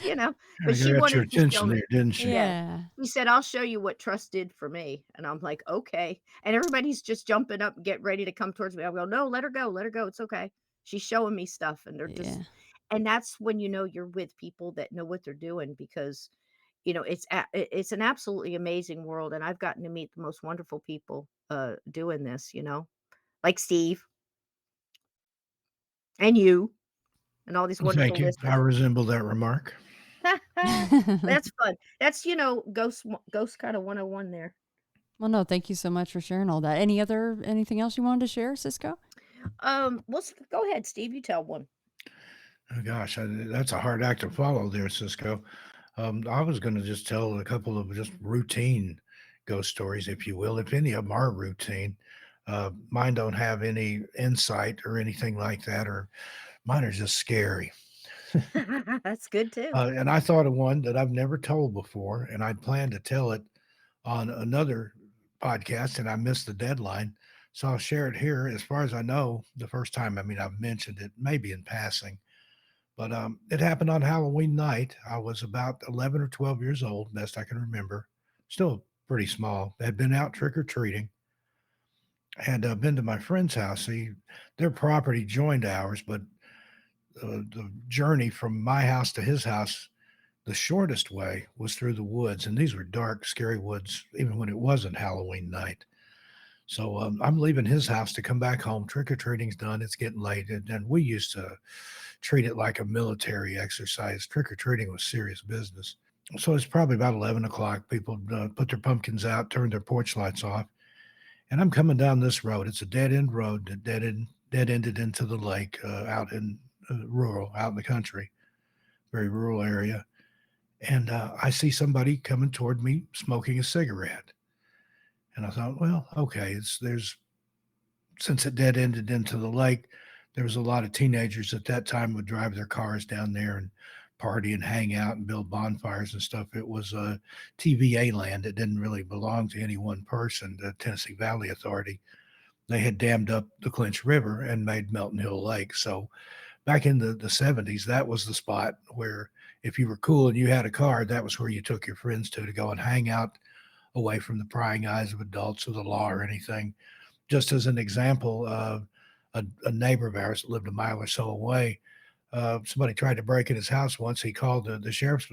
Yeah, but I she got your wanted to show attention me. there, didn't she? Yeah. Yeah. She said, "I'll show you what trust did for me." And I'm like, "Okay." And everybody's just jumping up and getting ready to come towards me. I go, "No, let her go, it's okay." She's showing me stuff, and they're just Yeah. and that's when you're with people that know what they're doing, because, it's an absolutely amazing world, and I've gotten to meet the most wonderful people, doing this, like Steve and you and all these Well, thank wonderful you. I listeners. resemble that remark. That's fun. That's, ghost kinda 101 there. Well, no, thank you so much for sharing all that. Anything else you wanted to share, Cisco? Go ahead, Steve, you tell one. Oh gosh, that's a hard act to follow there, Cisco. I was going to just tell a couple of just routine ghost stories, if you will, if any of them are routine. Mine don't have any insight or anything like that, or mine are just scary. That's good too. And I thought of one that I've never told before, and I'd planned to tell it on another podcast, and I missed the deadline. So I'll share it here. As far as I know, the first time, I mean, I've mentioned it, maybe in passing, but it happened on Halloween night. I was about 11 or 12 years old, best I can remember. Still pretty small. Had been out trick or treating, had been to my friend's house. See, their property joined ours, but the journey from my house to his house, the shortest way was through the woods. And these were dark, scary woods, even when it wasn't Halloween night. So I'm leaving his house to come back home. Trick or treating's done. It's getting late. And we used to treat it like a military exercise. Trick or treating was serious business. So it's probably about 11 o'clock. People put their pumpkins out, turn their porch lights off. And I'm coming down this road. It's a dead end road that dead ended into the lake out in out in the country, very rural area. And I see somebody coming toward me smoking a cigarette. And I thought, well, okay, since it dead ended into the lake, there was a lot of teenagers at that time would drive their cars down there and party and hang out and build bonfires and stuff. It was TVA land. It didn't really belong to any one person. The Tennessee Valley Authority, they had dammed up the Clinch River and made Melton Hill Lake. So back in the 70s, that was the spot where if you were cool and you had a car, that was where you took your friends to go and hang out away from the prying eyes of adults or the law or anything. Just as an example, a neighbor of ours that lived a mile or so away, somebody tried to break in his house once. He called the sheriff's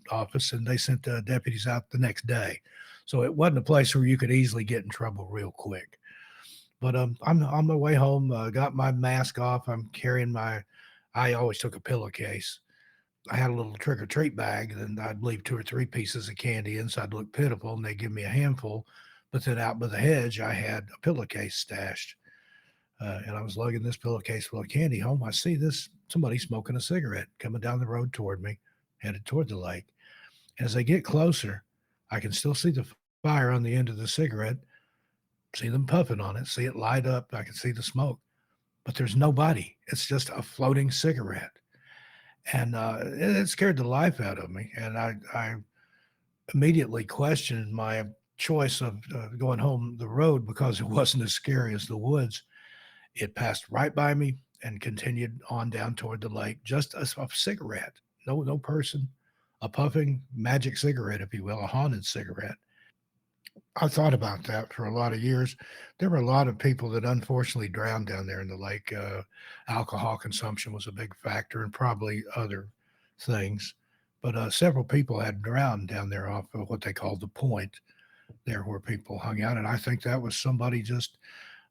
office, and they sent deputies out the next day. So it wasn't a place where you could easily get in trouble real quick. But I'm on my way home, got my mask off. I always took a pillowcase. I had a little trick or treat bag, and I'd leave 2 or 3 pieces of candy inside, look pitiful, and they give me a handful. But then out by the hedge, I had a pillowcase stashed. And I was lugging this pillowcase full of candy home. I see somebody smoking a cigarette coming down the road toward me, headed toward the lake. As I get closer, I can still see the fire on the end of the cigarette, see them puffing on it, see it light up. I can see the smoke, but there's nobody. It's just a floating cigarette. And it scared the life out of me. And I immediately questioned my choice of going home the road because it wasn't as scary as the woods. It passed right by me and continued on down toward the lake. Just a cigarette, no person, a puffing magic cigarette, if you will, a haunted cigarette. I thought about that for a lot of years. There were a lot of people that unfortunately drowned down there in the lake. Alcohol consumption was a big factor, and probably other things. But several people had drowned down there off of what they called the point, there where people hung out. And I think that was somebody just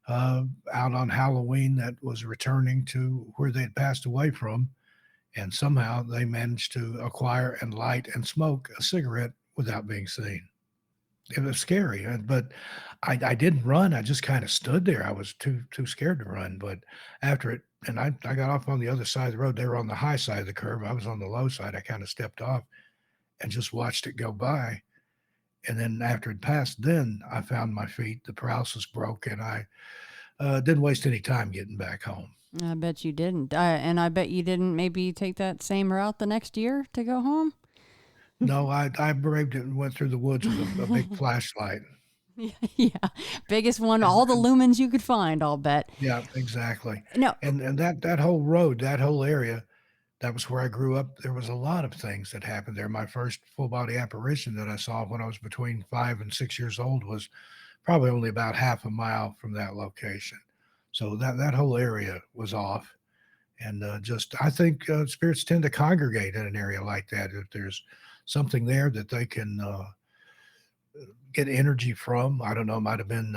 out on Halloween that was returning to where they had passed away from. And somehow they managed to acquire and light and smoke a cigarette without being seen. It was scary, but I didn't run. I just kind of stood there. I was too scared to run. But after it, and I got off on the other side of the road. They were on the high side of the curve. I was on the low side. I kind of stepped off and just watched it go by. And then after it passed, then I found my feet. The paralysis broke, and I didn't waste any time getting back home. I bet you didn't. And I bet you didn't maybe take that same route the next year to go home. No, I braved it and went through the woods with a big flashlight. Yeah, biggest one, all the lumens you could find, I'll bet. Yeah, exactly. No, And that whole road, that whole area, that was where I grew up. There was a lot of things that happened there. My first full body apparition that I saw when I was between 5 and 6 years old was probably only about half a mile from that location. So that whole area was off. And I think spirits tend to congregate in an area like that. If there's something there that they can get energy from, I don't know, it might have been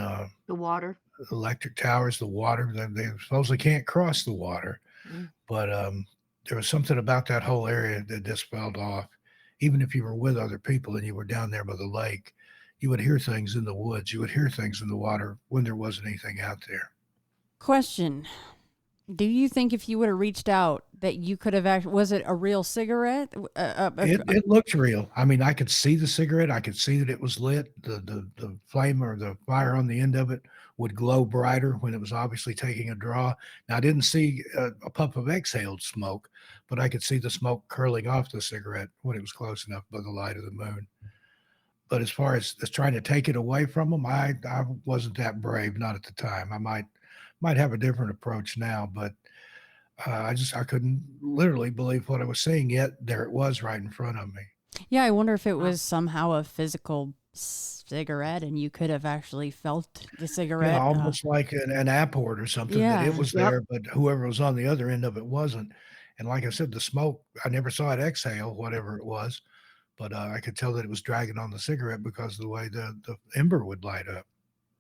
The water. electric towers, the water. They supposedly can't cross the water, but there was something about that whole area that just felt off. Even if you were with other people and you were down there by the lake, you would hear things in the woods. You would hear things in the water when there wasn't anything out there. question. Do you think if you would have reached out that you could have actually, was it a real cigarette? It looked real. I mean, I could see the cigarette. I could see that it was lit. The flame or the fire on the end of it would glow brighter when it was obviously taking a draw. Now, I didn't see a puff of exhaled smoke, but I could see the smoke curling off the cigarette when it was close enough by the light of the moon. But as far as trying to take it away from them, I wasn't that brave, not at the time. I might have a different approach now, but I couldn't literally believe what I was seeing, yet there it was right in front of me. Yeah, I wonder if it was somehow a physical cigarette and you could have actually felt the cigarette. Yeah, almost like an apport or something, that it was there, but whoever was on the other end of it wasn't. And like I said, the smoke, I never saw it exhale, whatever it was, but I could tell that it was dragging on the cigarette because of the way the ember would light up.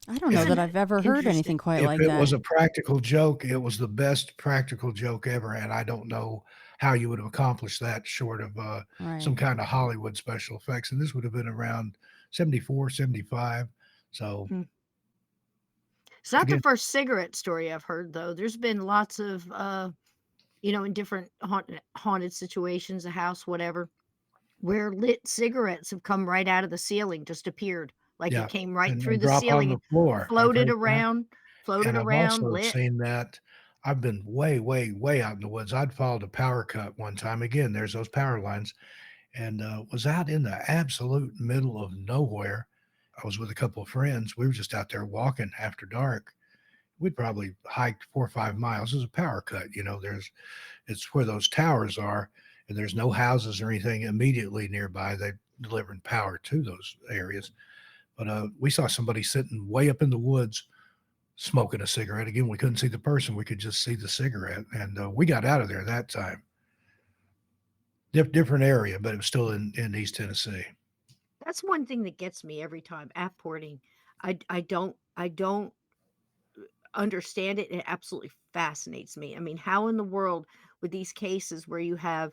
I don't know that I've ever heard anything quite like that. If it was a practical joke, it was the best practical joke ever, and I don't know how you would have accomplished that short of some kind of Hollywood special effects. And this would have been around 74, 75. So It's not the first cigarette story I've heard, though. There's been lots of, in different haunted situations, a house, whatever, where lit cigarettes have come right out of the ceiling, just appeared. Like it came right through the ceiling, on the floor, floated around, and I've also lit. seen that. I've been way, way, way out in the woods. I'd followed a power cut one time. Again, there's those power lines, and was out in the absolute middle of nowhere. I was with a couple of friends. We were just out there walking after dark. We'd probably hiked 4 or 5 miles. There's a power cut. It's where those towers are, and there's no houses or anything immediately nearby. They delivering power to those areas. But we saw somebody sitting way up in the woods smoking a cigarette. Again, we couldn't see the person. We could just see the cigarette. And we got out of there that time. Different area, but it was still in East Tennessee. That's one thing that gets me every time, apporting. I don't understand it. It absolutely fascinates me. I mean, how in the world with these cases where you have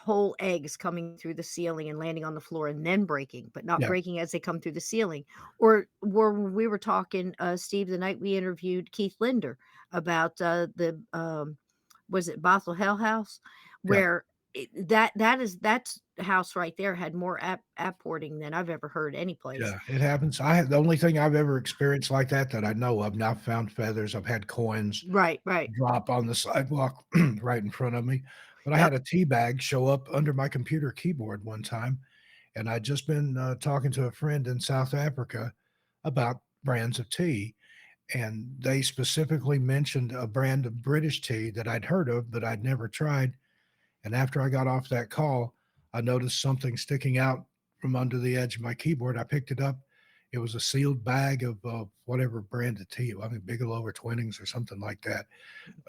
whole eggs coming through the ceiling and landing on the floor and then breaking, but not breaking as they come through the ceiling. Or we were talking, Steve, the night we interviewed Keith Linder about was it Bothell Hell House, where that's house right there had more apporting than I've ever heard any place. Yeah, it happens. The only thing I've ever experienced like that I know of. Now I've found feathers. I've had coins right drop on the sidewalk right in front of me. But I had a tea bag show up under my computer keyboard one time, and I'd just been talking to a friend in South Africa about brands of tea, and they specifically mentioned a brand of British tea that I'd heard of, but I'd never tried. And after I got off that call, I noticed something sticking out from under the edge of my keyboard. I picked it up. It was a sealed bag of whatever brand of tea. I mean, Bigelow or Twinings or something like that.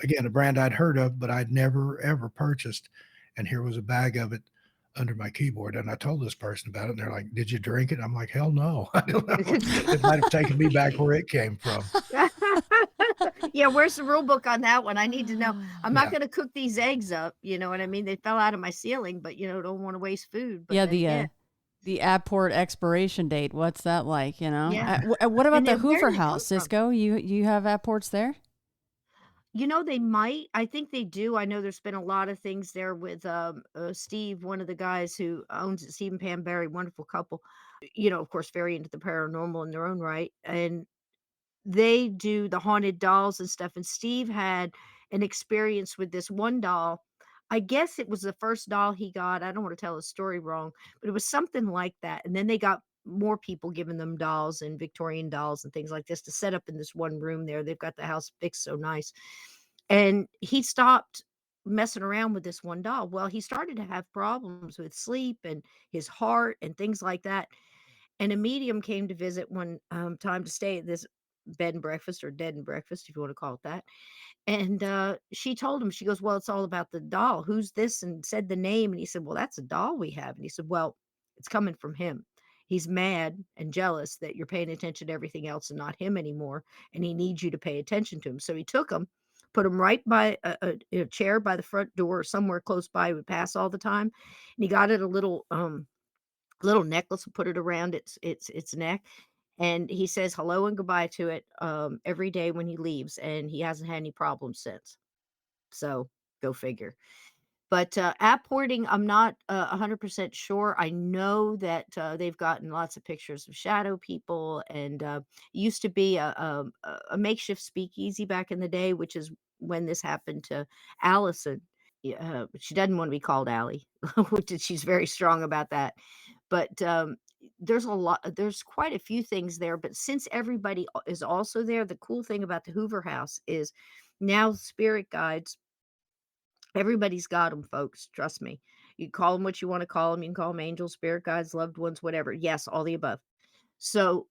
Again, a brand I'd heard of, but I'd never ever purchased. And here was a bag of it under my keyboard. And I told this person about it, and they're like, "Did you drink it?" I'm like, "Hell no, I don't know." It might have taken me back where it came from. Yeah, where's the rule book on that one? I need to know. I'm not Yeah. going to cook these eggs up. You know what I mean? They fell out of my ceiling, but don't want to waste food. But Yeah, then, yeah, the Apport expiration date. What's that like? yeah, What about and the then where Hoover did it come House, from? Cisco? You have Apports there? They might. I think they do. I know there's been a lot of things there with Steve, one of the guys who owns it, Steve and Pam Berry, wonderful couple. Of course, very into the paranormal in their own right, and they do the haunted dolls and stuff, and Steve had an experience with this one doll. I guess it was the first doll he got. I don't want to tell the story wrong, but it was something like that. And then they got more people giving them dolls and Victorian dolls and things like this to set up in this one room there. They've got the house fixed so nice. And he stopped messing around with this one doll. Well, he started to have problems with sleep and his heart and things like that. And a medium came to visit one time to stay at this bed and breakfast or dead and breakfast, if you want to call it that. And she told him, she goes, "Well, it's all about the doll. Who's this?" And said the name. And he said, "Well, that's a doll we have." And he said, "Well, it's coming from him. He's mad and jealous that you're paying attention to everything else and not him anymore. And he needs you to pay attention to him." So he took him, put him right by a chair by the front door, somewhere close by, would pass all the time. And he got it a little necklace and put it around its neck. And he says hello and goodbye to it every day when he leaves, and he hasn't had any problems since. So go figure. But app porting, I'm not 100% sure. I know that they've gotten lots of pictures of shadow people, and used to be a makeshift speakeasy back in the day, which is when this happened to Allison. Yeah, she doesn't want to be called Allie, which she's very strong about that. But there's quite a few things there. But since everybody is also there, the cool thing about the Hoover House is now spirit guides. Everybody's got them, folks. Trust me. You call them what you want to call them. You can call them angels, spirit guides, loved ones, whatever. Yes, all the above. So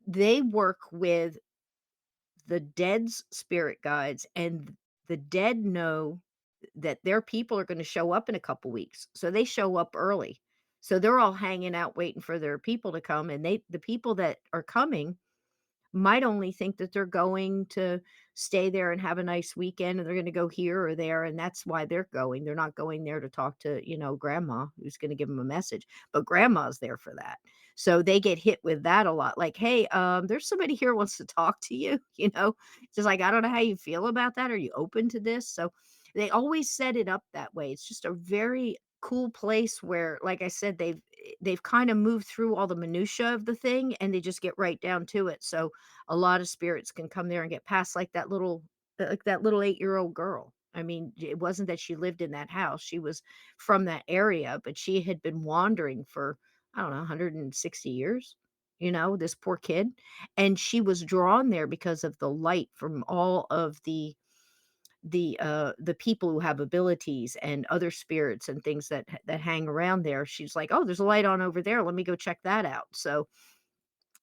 they work with the dead's spirit guides, and the dead know that their people are going to show up in a couple weeks. So they show up early. So they're all hanging out waiting for their people to come, and the people that are coming might only think that they're going to stay there and have a nice weekend, and they're going to go here or there, and that's why they're going. They're not going there to talk to, grandma who's going to give them a message, but grandma's there for that. So they get hit with that a lot. Like, "Hey, there's somebody here who wants to talk to you." It's just like, I don't know how you feel about that. Are you open to this? So they always set it up that way. It's just a very cool place where, like I said, they've kind of moved through all the minutia of the thing, and they just get right down to it. So a lot of spirits can come there and get past, like that little 8-year-old girl. I mean, it wasn't that she lived in that house. She was from that area, but she had been wandering for, I don't know, 160 years. This poor kid. And she was drawn there because of the light from all of the people who have abilities and other spirits and things that hang around there. She's like, "Oh, there's a light on over there. Let me go check that out." So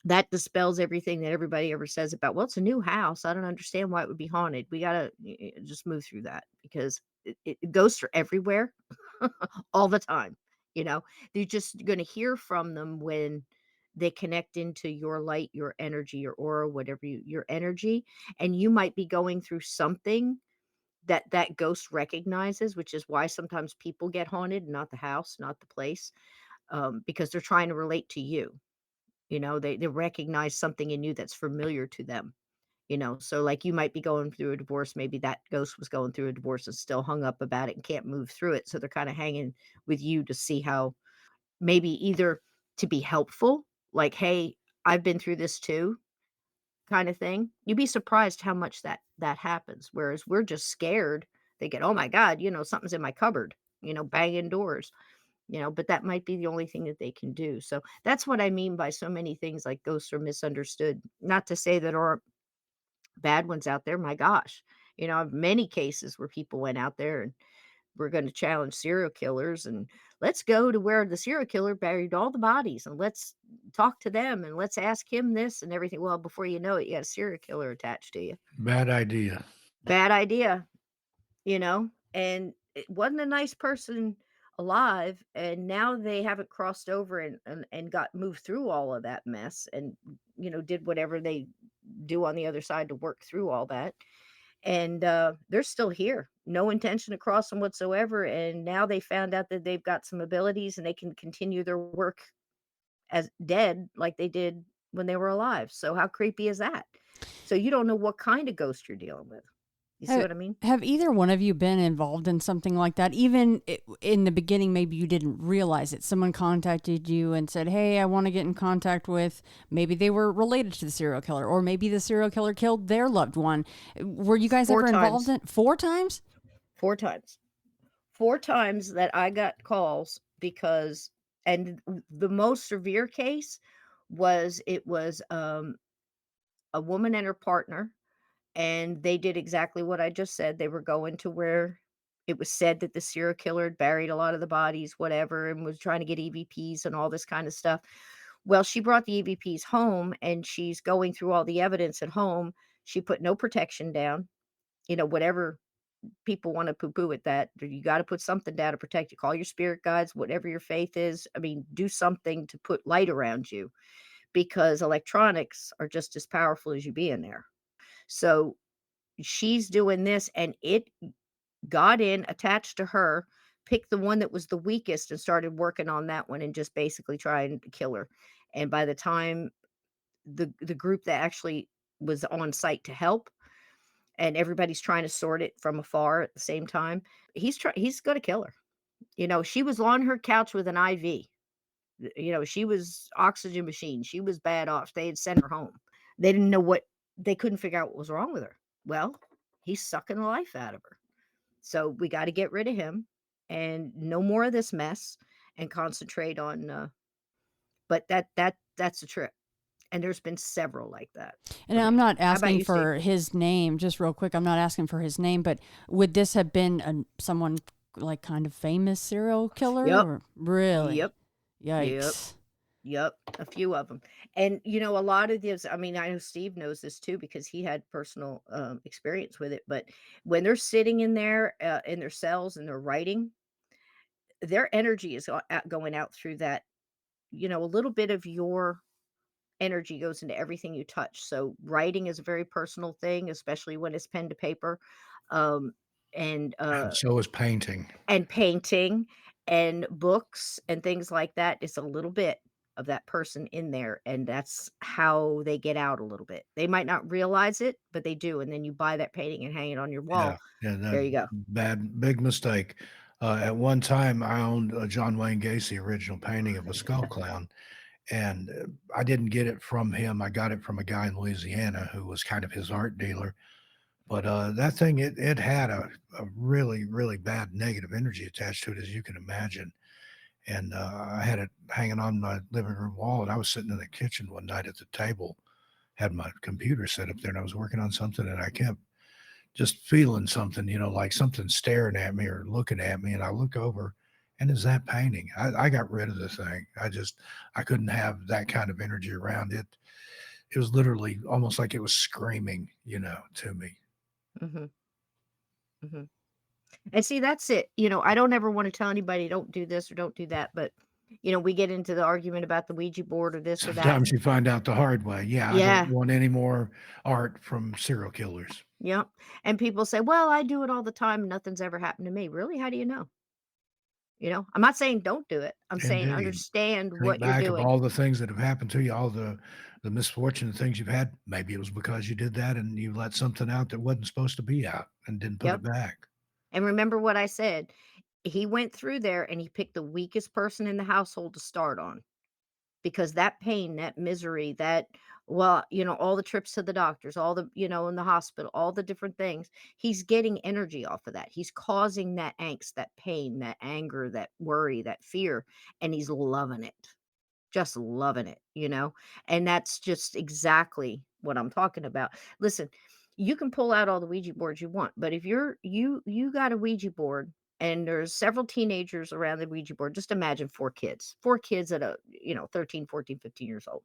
that dispels everything that everybody ever says about, "Well, it's a new house. I don't understand why it would be haunted." We gotta just move through that, because ghosts are everywhere all the time. You know, you're just gonna hear from them when they connect into your light, your energy, your aura, whatever your energy, and you might be going through something that ghost recognizes, which is why sometimes people get haunted, not the house, not the place, because they're trying to relate to you. They recognize something in you that's familiar to them. So like you might be going through a divorce, maybe that ghost was going through a divorce and still hung up about it and can't move through it. So they're kind of hanging with you to see how, maybe either to be helpful, like, "Hey, I've been through this too," kind of thing. You'd be surprised how much that happens. Whereas we're just scared, thinking, "Oh my God, something's in my cupboard," banging doors. But that might be the only thing that they can do. So that's what I mean by so many things like ghosts are misunderstood. Not to say that bad ones out there, my gosh. I have many cases where people went out there and we're going to challenge serial killers, and let's go to where the serial killer buried all the bodies and let's talk to them and let's ask him this and everything. Well, before you know it, you got a serial killer attached to you. Bad idea. Bad idea, and it wasn't a nice person alive, and now they haven't crossed over and got moved through all of that mess and did whatever they do on the other side to work through all that. And they're still here, no intention to cross them whatsoever, and now they found out that they've got some abilities and they can continue their work as dead like they did when they were alive. So how creepy is that? So you don't know what kind of ghost you're dealing with. You see Have, what I mean? have either one of you been involved in something like that? Even in the beginning, maybe you didn't realize it. Someone contacted you and said, "Hey, I want to get in contact with." Maybe they were related to the serial killer, or maybe the serial killer killed their loved one. Were you guys Four ever involved times. in 4 times? 4 times. 4 times that I got calls because, and the most severe case was a woman and her partner, and they did exactly what I just said. They were going to where it was said that the serial killer had buried a lot of the bodies, whatever, and was trying to get EVPs and all this kind of stuff. Well, she brought the EVPs home and she's going through all the evidence at home. She put no protection down, whatever people want to poo-poo at that. You got to put something down to protect you. Call your spirit guides, whatever your faith is. I mean, do something to put light around you because electronics are just as powerful as you being there. So she's doing this and it got in, attached to her, picked the one that was the weakest and started working on that one and just basically trying to kill her. And by the time the group that actually was on site to help and everybody's trying to sort it from afar at the same time, he's going to kill her. She was on her couch with an IV. She was oxygen machine. She was bad off. They had sent her home. They didn't know they couldn't figure out what was wrong with her. Well, he's sucking the life out of her. So we got to get rid of him and no more of this mess and concentrate on but that's a trip. And there's been several like that And for I'm me. not How about asking you, Steve? for his name, just real quick. I'm not asking for his name, but would this have been someone like kind of famous serial killer? Yep. Or really? Yep. Yep. Yikes. Yep, a few of them. And, a lot of these, I mean, I know Steve knows this too because he had personal experience with it. But when they're sitting in there in their cells and they're writing, their energy is going out through that. A little bit of your energy goes into everything you touch. So writing is a very personal thing, especially when it's pen to paper. Um, and And so is painting. painting and books and things like that. It's a little bit of that person in there, and that's how they get out a little bit. They might not realize it, but they do, and then you buy that painting and hang it on your Yeah, wall. yeah, There that you go. big mistake. At one time, I owned a John Wayne Gacy original painting of a skull clown, and I didn't get it from him. I got it from a guy in Louisiana who was kind of his art dealer. But that thing, it had a really, really bad negative energy attached to it, as you can imagine. And I had it hanging on my living room wall, and I was sitting in the kitchen one night at the table, had my computer set up there, and I was working on something, and I kept just feeling something, like something staring at me or looking at me. And I look over, and is that painting? I got rid of the thing. I couldn't have that kind of energy around it. It was literally almost like it was screaming, to me. Hmm. Hmm. And see, that's it. I don't ever want to tell anybody don't do this or don't do that, but we get into the argument about the Ouija board or this or that. Sometimes you find out the hard way. Yeah, I don't Yeah. want any more art from serial killers. Yep. And people say, well, I do it all the time. Nothing's ever happened to me. Really? How do you know? I'm not saying don't do it. I'm saying Indeed. understand Think what you're back of doing. all the things that have happened to you, all the misfortunate things you've had. Maybe it was because you did that and you let something out that wasn't supposed to be out and didn't put it Yep. back. And remember what I said. He went through there and he picked the weakest person in the household to start on because that pain, that misery, all the trips to the doctors, all in the hospital, all the different things, he's getting energy off of that. He's causing that angst, that pain, that anger, that worry, that fear, and he's loving it. Just loving it. And that's just exactly what I'm talking about. Listen, You can pull out all the Ouija boards you want, but if you got a Ouija board and there's several teenagers around the Ouija board, just imagine 4 kids at 13, 14, 15 years old.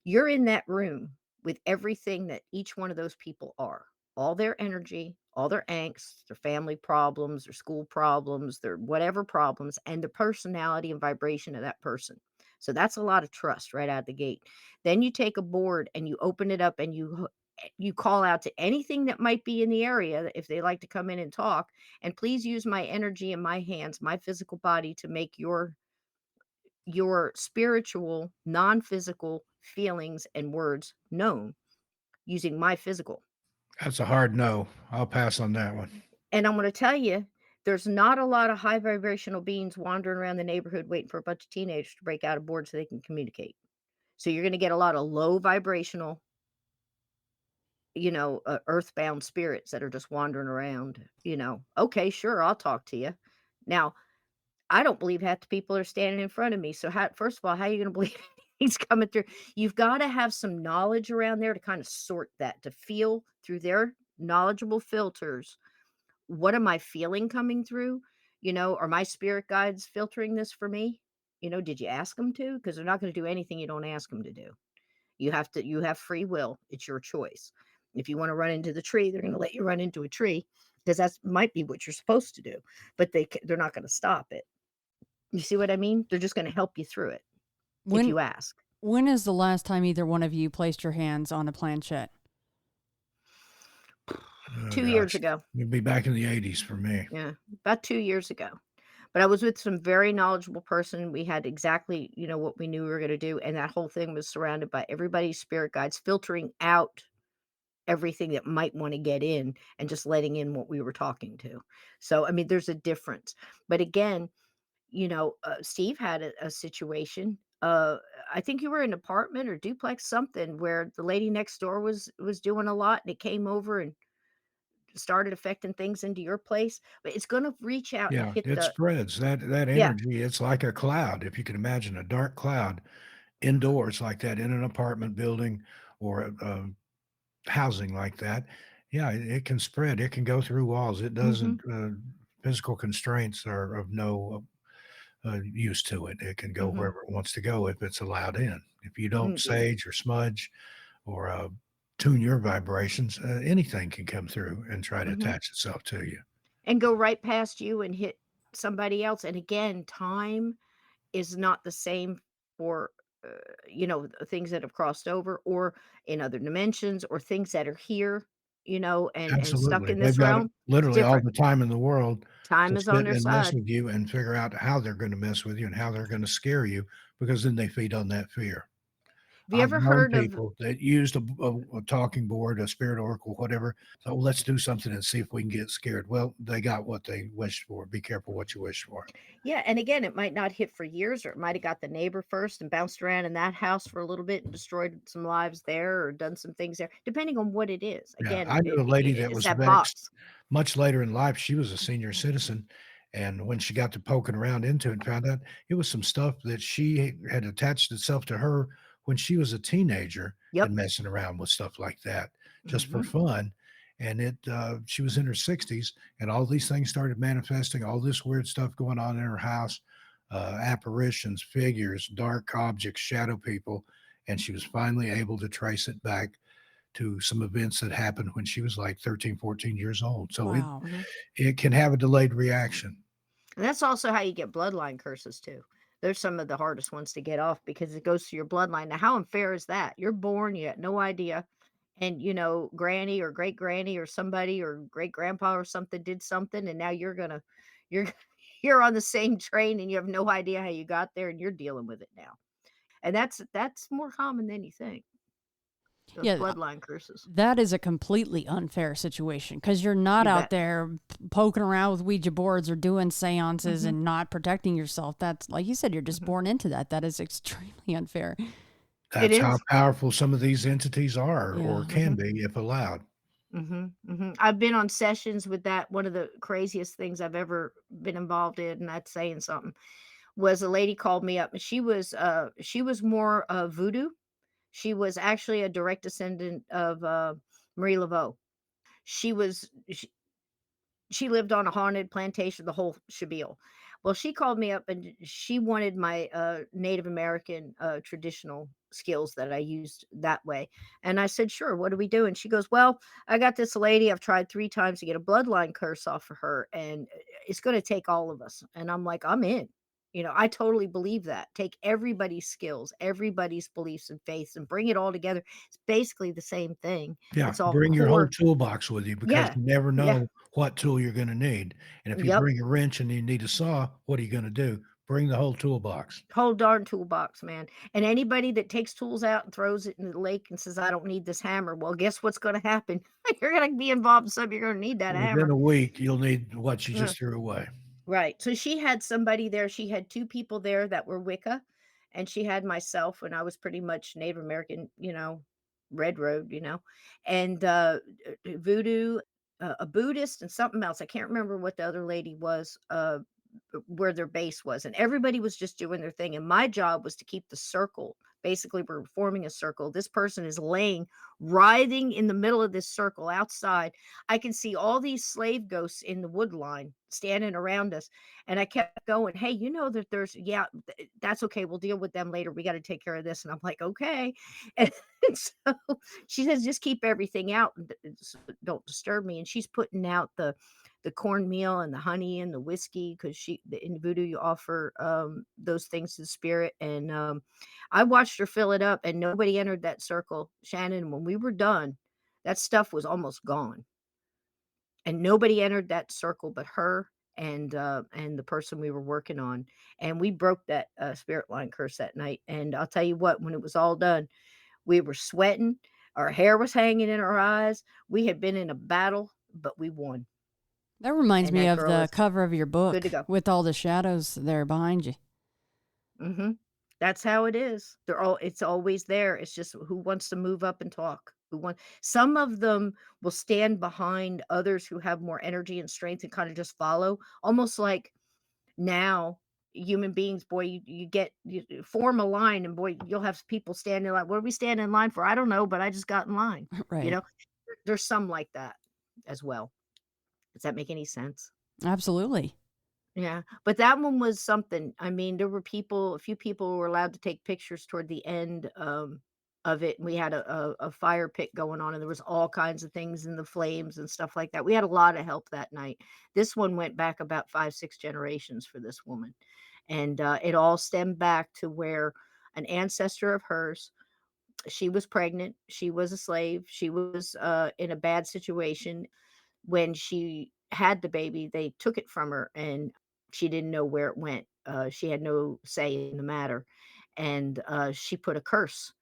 You're in that room with everything that each one of those people are, all their energy, all their angst, their family problems, their school problems, their whatever problems, and the personality and vibration of that person. So that's a lot of trust right out the gate. Then you take a board and you open it up and you call out to anything that might be in the area if they like to come in and talk, and please use my energy and my hands, my physical body to make your spiritual, non-physical feelings and words known using my physical. That's a hard no. I'll pass on that one. And I'm going to tell you, there's not a lot of high vibrational beings wandering around the neighborhood waiting for a bunch of teenagers to break out a board so they can communicate. So you're going to get a lot of low vibrational, earthbound spirits that are just wandering around. Okay, sure, I'll talk to you. Now, I don't believe half the people are standing in front of me. So first of all, how are you gonna believe he's coming through? You've gotta have some knowledge around there to kinda sort that, to feel through their knowledgeable filters. What am I feeling coming through? Are my spirit guides filtering this for me? Did you ask them to? Because 'Cause they're not gonna do anything you don't ask them to do. You have free will. It's your choice. If you wanna run into the tree, they're gonna let you run into a tree because that's might be what you're supposed to do, but they're not gonna stop it. You see what I mean? They're just gonna help you through it if When you ask. when is the last time either one of you placed your hands on a planchette? Oh 2 years gosh. ago. It'd be back in the 80s for me. Yeah, about 2 years ago. But I was with some very knowledgeable person. We had exactly, what we knew we were gonna do, and that whole thing was surrounded by everybody's spirit guides filtering out everything that might wanna get in and just letting in what we were talking to. So, I mean, there's a difference. But again, Steve had a situation. I think you were in an apartment or duplex, something where the lady next door was doing a lot, and it came over and started affecting things into your place. But it's going to reach out and Yeah, hit it the spreads. That yeah. energy, it's like a cloud. If you can imagine a dark cloud indoors like that in an apartment building or housing like that, yeah, it can spread. It can go through walls. It Hmm. doesn't. Physical constraints are of no use to it. It can go Hmm. wherever it wants to go if it's allowed in. If you don't Indeed. sage or smudge or tune your vibrations, anything can come through and try to Hmm. attach itself to you. And go right past you and hit somebody else. And again, time is not the same for things that have crossed over or in other dimensions or things that are here, and stuck Absolutely. in They've this got realm. It's literally all different. the time in the world Time to is on sit their and mess side. with you and figure out how they're gonna mess with you and how they're gonna scare you because then they feed on that fear. Have you I've ever known heard of people that used a talking board, a spirit oracle, whatever. So let's do something and see if we can get scared. Well, they got what they wished for. Be careful what you wish for. yeah, and again, it might not hit for years, or it might have got the neighbor first and bounced around in that house for a little bit and destroyed some lives there or done some things there, depending on what it is. Yeah, Again, I knew a lady that it's was that vexed box. much later in life. She was a senior citizen, and when she got to poking around into it and found out it was some stuff that she had attached itself to her when she was a teenager and Yep. messing around with stuff like that just for Mhm. fun. And she was in her 60s, and all these things started manifesting, all this weird stuff going on in her house, apparitions, figures, dark objects, shadow people, and she was finally able to trace it back to some events that happened when she was like 13, 14 years old. So it Wow. Mhm. it can have a delayed reaction. And that's also how you get bloodline curses too. They're some of the hardest ones to get off because it goes through your bloodline. Now, how unfair is that? You're born, you got no idea. And granny or great granny or somebody or great grandpa or something did something, and now you're you're on the same train and you have no idea how you got there and you're dealing with it now. And that's more common than you think. Those Yeah, bloodline curses. that is a completely unfair situation because you're not You out bet. there poking around with Ouija boards or doing seances Hmm. and not protecting yourself. That's like you said, you're just Hmm. born into that. That is extremely unfair. It That's how is. powerful some of these entities are or Yeah. can Hmm. be if allowed. Mhm, mhm. I've been on sessions with that. One of the craziest things I've ever been involved in, and that's saying something, was a lady called me up and she was more voodoo. She was actually a direct descendant of Marie Laveau. She was she lived on a haunted plantation, the whole shabeel. Well, she called me up and she wanted my Native American traditional skills that I used that way. And I said, sure, what do we do? And she goes, well, I got this lady. I've tried 3 times to get a bloodline curse off of her, and it's going to take all of us. And I'm like, I'm in. I totally believe that. Take everybody's skills, everybody's beliefs and faiths, and bring it all together. It's basically the same thing. Yeah, It's all bring your whole core. toolbox with you because Yeah. you never Yeah. know what tool you're gonna need, and if you Yep. bring a wrench and you need a saw, what are you gonna do? Bring the whole toolbox. Whole darn toolbox, man. And anybody that takes tools out and throws it in the lake and says, I don't need this hammer, well, guess what's going to happen? You're going to be involved in something. You're going to need that Within hammer. a week, you'll need what you Yeah. just threw away. Right. So she had somebody there. She had 2 people there that were Wicca, and she had myself when I was pretty much Native American, Red Road, and voodoo, a Buddhist, and something else. I can't remember what the other lady was. Where their base was, and everybody was just doing their thing, and my job was to keep the circle. Basically, we're forming a circle. This person is writhing in the middle of this circle outside. I can see all these slave ghosts in the wood line standing around us, and I kept going, hey, that there's, yeah, that's okay, we'll deal with them later, we got to take care of this. And I'm like, okay. And so she says, just keep everything out and don't disturb me. And she's putting out the cornmeal and the honey and the whiskey, because in voodoo you offer those things to the spirit. And I watched her fill it up, and nobody entered that circle, Shannon. When we were done, that stuff was almost gone, and nobody entered that circle but her and the person we were working on. And we broke that spirit line curse that night. And I'll tell you what, when it was all done, we were sweating, our hair was hanging in our eyes. We had been in a battle, but we won. That reminds And me that of girl the is cover of your good to book go. with all the shadows there behind you. That's how it is. It's always there. It's just who wants to move up and talk. Some of them will stand behind others who have more energy and strength and kind of just follow. Almost like now, human beings, boy, you form a line, and boy, you'll have people standing like, what are we standing in line for? I don't know, but I just got in line. You Right. know, there's some like that as well. Does that make any sense? Absolutely. Yeah, but that one was something. I mean, there were a few people were allowed to take pictures toward the end of it. And we had a fire pit going on, and there was all kinds of things in the flames and stuff like that. We had a lot of help that night. This one went back about 5, 6 generations for this woman. And it all stemmed back to where an ancestor of hers, she was pregnant, she was a slave, she was in a bad situation. When she had the baby, they took it from her, and she didn't know where it went. She had no say in the matter, and she put a curse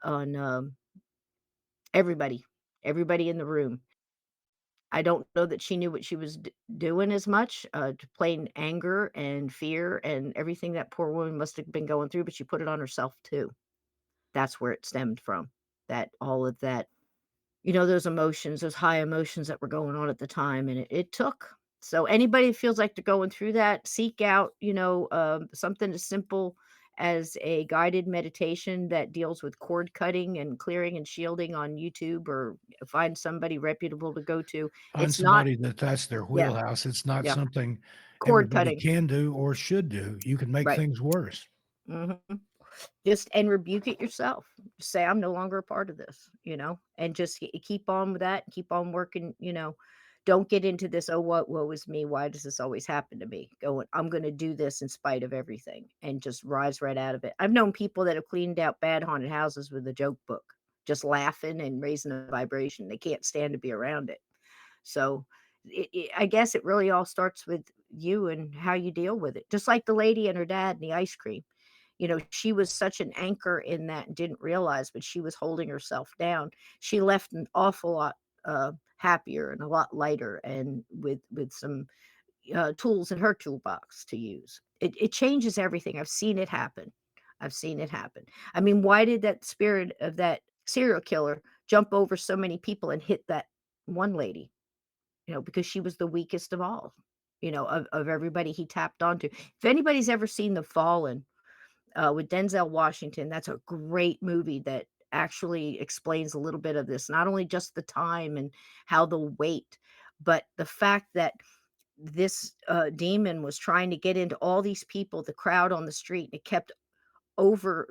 on everybody, everybody in the room. I don't know that she knew what she was doing as much, to plain anger and fear and everything that poor woman must have been going through, but she put it on herself too. That's where it stemmed from. That all of that, those emotions, those high emotions that were going on at the time, and it took. So anybody that feels like they're going through that, seek out, something as simple as a guided meditation that deals with cord cutting and clearing and shielding on YouTube, or find somebody reputable to go to. Find It's not, somebody that's their yeah, wheelhouse. It's not yeah, something cord everybody cutting, can do or should do. You can make right. things worse. Mhm. Just and rebuke it yourself. Say, I'm no longer a part of this, and just keep on with that, keep on working, Don't get into this, oh, what woe is me? Why does this always happen to me? Going, I'm going to do this in spite of everything, and just rise right out of it. I've known people that have cleaned out bad haunted houses with a joke book, just laughing and raising the vibration. They can't stand to be around it. So I guess it really all starts with you and how you deal with it. Just like the lady and her dad and the ice cream. She was such an anchor in that and didn't realize, but she was holding herself down. She left an awful lot happier and a lot lighter, and with some tools in her toolbox to use. It changes everything. I've seen it happen. I've seen it happen. I mean, why did that spirit of that serial killer jump over so many people and hit that one lady? Because she was the weakest of all, of everybody he tapped onto. If anybody's ever seen The Fallen, with Denzel Washington, that's a great movie that actually explains a little bit of this, not only just the time and how the weight, but the fact that this demon was trying to get into all these people, the crowd on the street, and it kept over,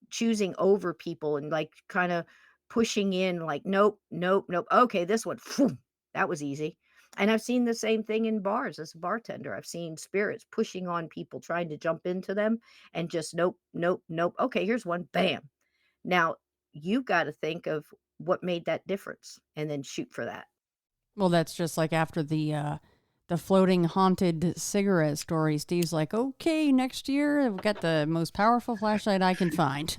choosing over people and like kind of pushing in, like, nope, nope, nope. Okay, this one, phew, that was easy. And I've seen the same thing in bars as a bartender. I've seen spirits pushing on people, trying to jump into them, and just nope, nope, nope. Okay, here's one, bam. Now you got to think of what made that difference and then shoot for that. Well, that's just like after the floating haunted cigarette story. Steve's like, okay, next year I've got the most powerful flashlight I can find.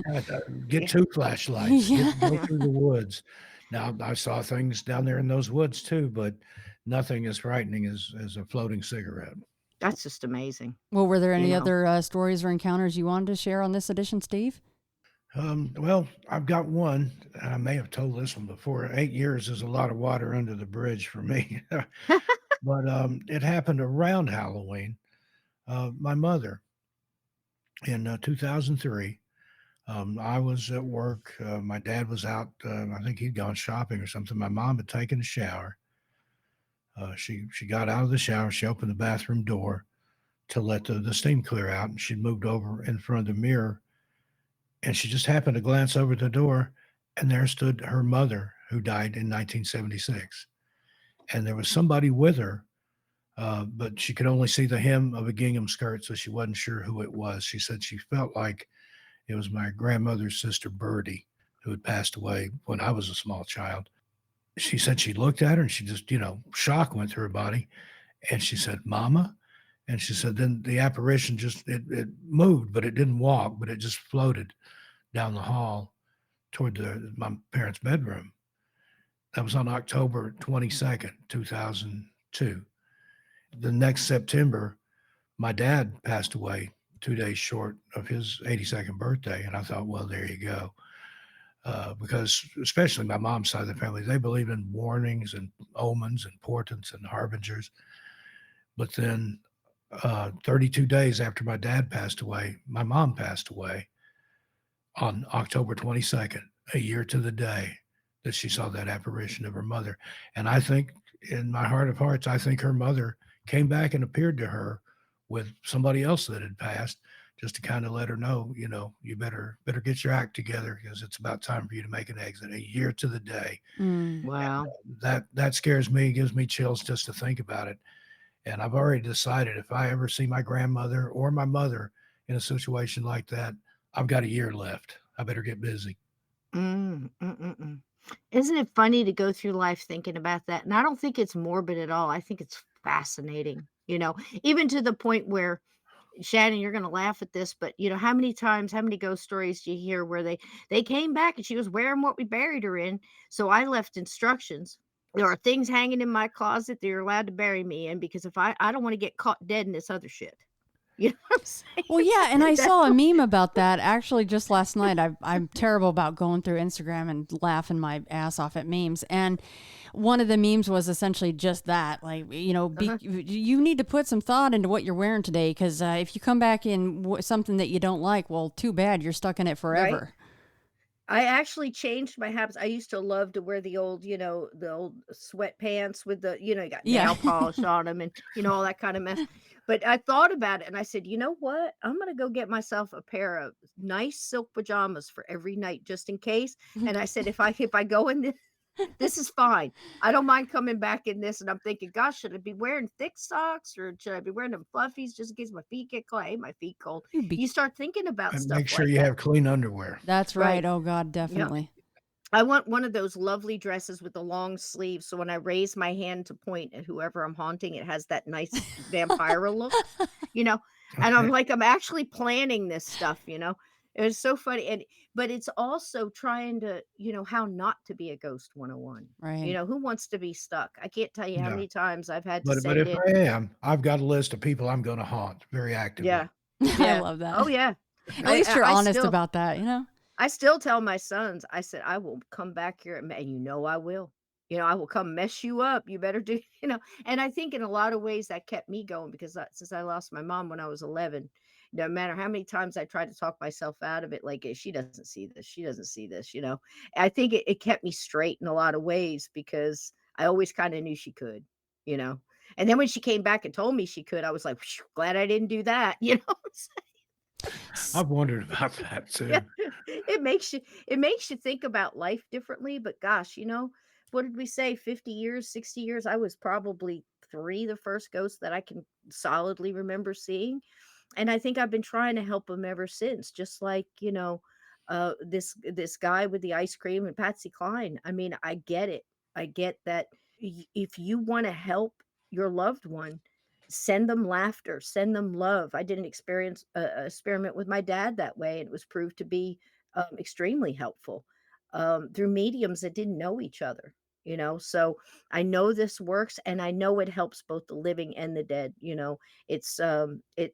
Get Yeah. 2 flashlights. Yeah. Go Yeah. through the woods. Now, I saw things down there in those woods too, but nothing as frightening as a floating cigarette. That's just amazing. Well, were there You any know, other stories or encounters you wanted to share on this edition, Steve? Well, I've got one. I may have told this one before. 8 years is a lot of water under the bridge for me. But it happened around Halloween. My mother in 2003. I was at work. My dad was out. I think he'd gone shopping or something. My mom had taken a shower. She got out of the shower. She opened the bathroom door to let the steam clear out, and she moved over in front of the mirror, and she just happened to glance over the door, and there stood her mother, who died in 1976, and there was somebody with her, but she could only see the hem of a gingham skirt, so she wasn't sure who it was. She said she felt like it was my grandmother's sister, Birdie, who had passed away when I was a small child. She said she looked at her and she just, shock went through her body. And she said, Mama. And she said, then the apparition just, it moved, but it didn't walk, but it just floated down the hall toward my parents' bedroom. That was on October 22nd, 2002. The next September, my dad passed away 2 days short of his 82nd birthday. And I thought, well, there you go. Because especially my mom's side of the family, they believe in warnings and omens and portents and harbingers. But then 32 days after my dad passed away, my mom passed away on October 22nd, a year to the day that she saw that apparition of her mother. And I think in my heart of hearts, I think her mother came back and appeared to her with somebody else that had passed, just to kind of let her know, you better get your act together because it's about time for you to make an exit, a year to the day. Mm. wow. That scares me, gives me chills just to think about it. And I've already decided if I ever see my grandmother or my mother in a situation like that, I've got a year left. I better get busy. Mm, mm, mm, mm. Isn't it funny to go through life thinking about that? And I don't think it's morbid at all. I think it's fascinating, even to the point where, Shannon, you're going to laugh at this, but how many times, how many ghost stories do you hear where they came back and she was wearing what we buried her in? So I left instructions. There are things hanging in my closet that you're allowed to bury me in because if I don't want to get caught dead in this other shit. You know what I'm saying? Well, yeah, and I That's saw a meme about that actually just last night. I'm terrible about going through Instagram and laughing my ass off at memes. And one of the memes was essentially just that, like, you need to put some thought into what you're wearing today because if you come back in something that you don't like, well, too bad, you're stuck in it right. forever. I actually changed my habits. I used to love to wear the old, the old sweatpants with the, you got Yeah. nail polish on them and, all that kind of mess. But I thought about it and I said, you know what? I'm going to go get myself a pair of nice silk pajamas for every night just in case. And I said, if I go in this is fine. I don't mind coming back in this. And I'm thinking, gosh, should I be wearing thick socks or should I be wearing them fluffies just in case my feet get cold? I hate my feet cold. You start thinking about And stuff make sure like you that. have clean underwear. That's Right. right. Oh, God, Yeah. definitely. I want one of those lovely dresses with the long sleeves. So when I raise my hand to point at whoever I'm haunting, it has that nice vampire look, you know, and I'm like, I'm actually planning this stuff, It was so funny. But it's also trying to, how not to be a ghost 101. Right. Who wants to be stuck? I can't tell you how No. many times I've had to But say if to, I am, I've got a list of people I'm going to haunt very actively. yeah, I yeah. love that. Oh, yeah. At least you're I honest still, about that, I still tell my sons, I said, I will come back here and I will. I will come mess you up. You better do, And I think in a lot of ways that kept me going because since I lost my mom when I was 11, No matter how many times I tried to talk myself out of it, like, she doesn't see this. She doesn't see this, you know. I think it kept me straight in a lot of ways because I always kind of knew she could, you know. And then when she came back and told me she could, I was like, "Phew, glad I didn't do that," you know. I've wondered about that Yeah, too. it makes you think about life differently, but gosh, you know, what did we say? 50 years, 60 years? I was probably 3, the first ghost that I can solidly remember seeing. And I think I've been trying to help him ever since, just like, you know, this guy with the ice cream and Patsy Cline. I mean, I get it. I get that if you want to help your loved one, send them laughter, send them love. I did an experiment with my dad that way, and it was proved to be extremely helpful through mediums that didn't know each other. You know, so I know this works, and I know it helps both the living and the dead. You know, it's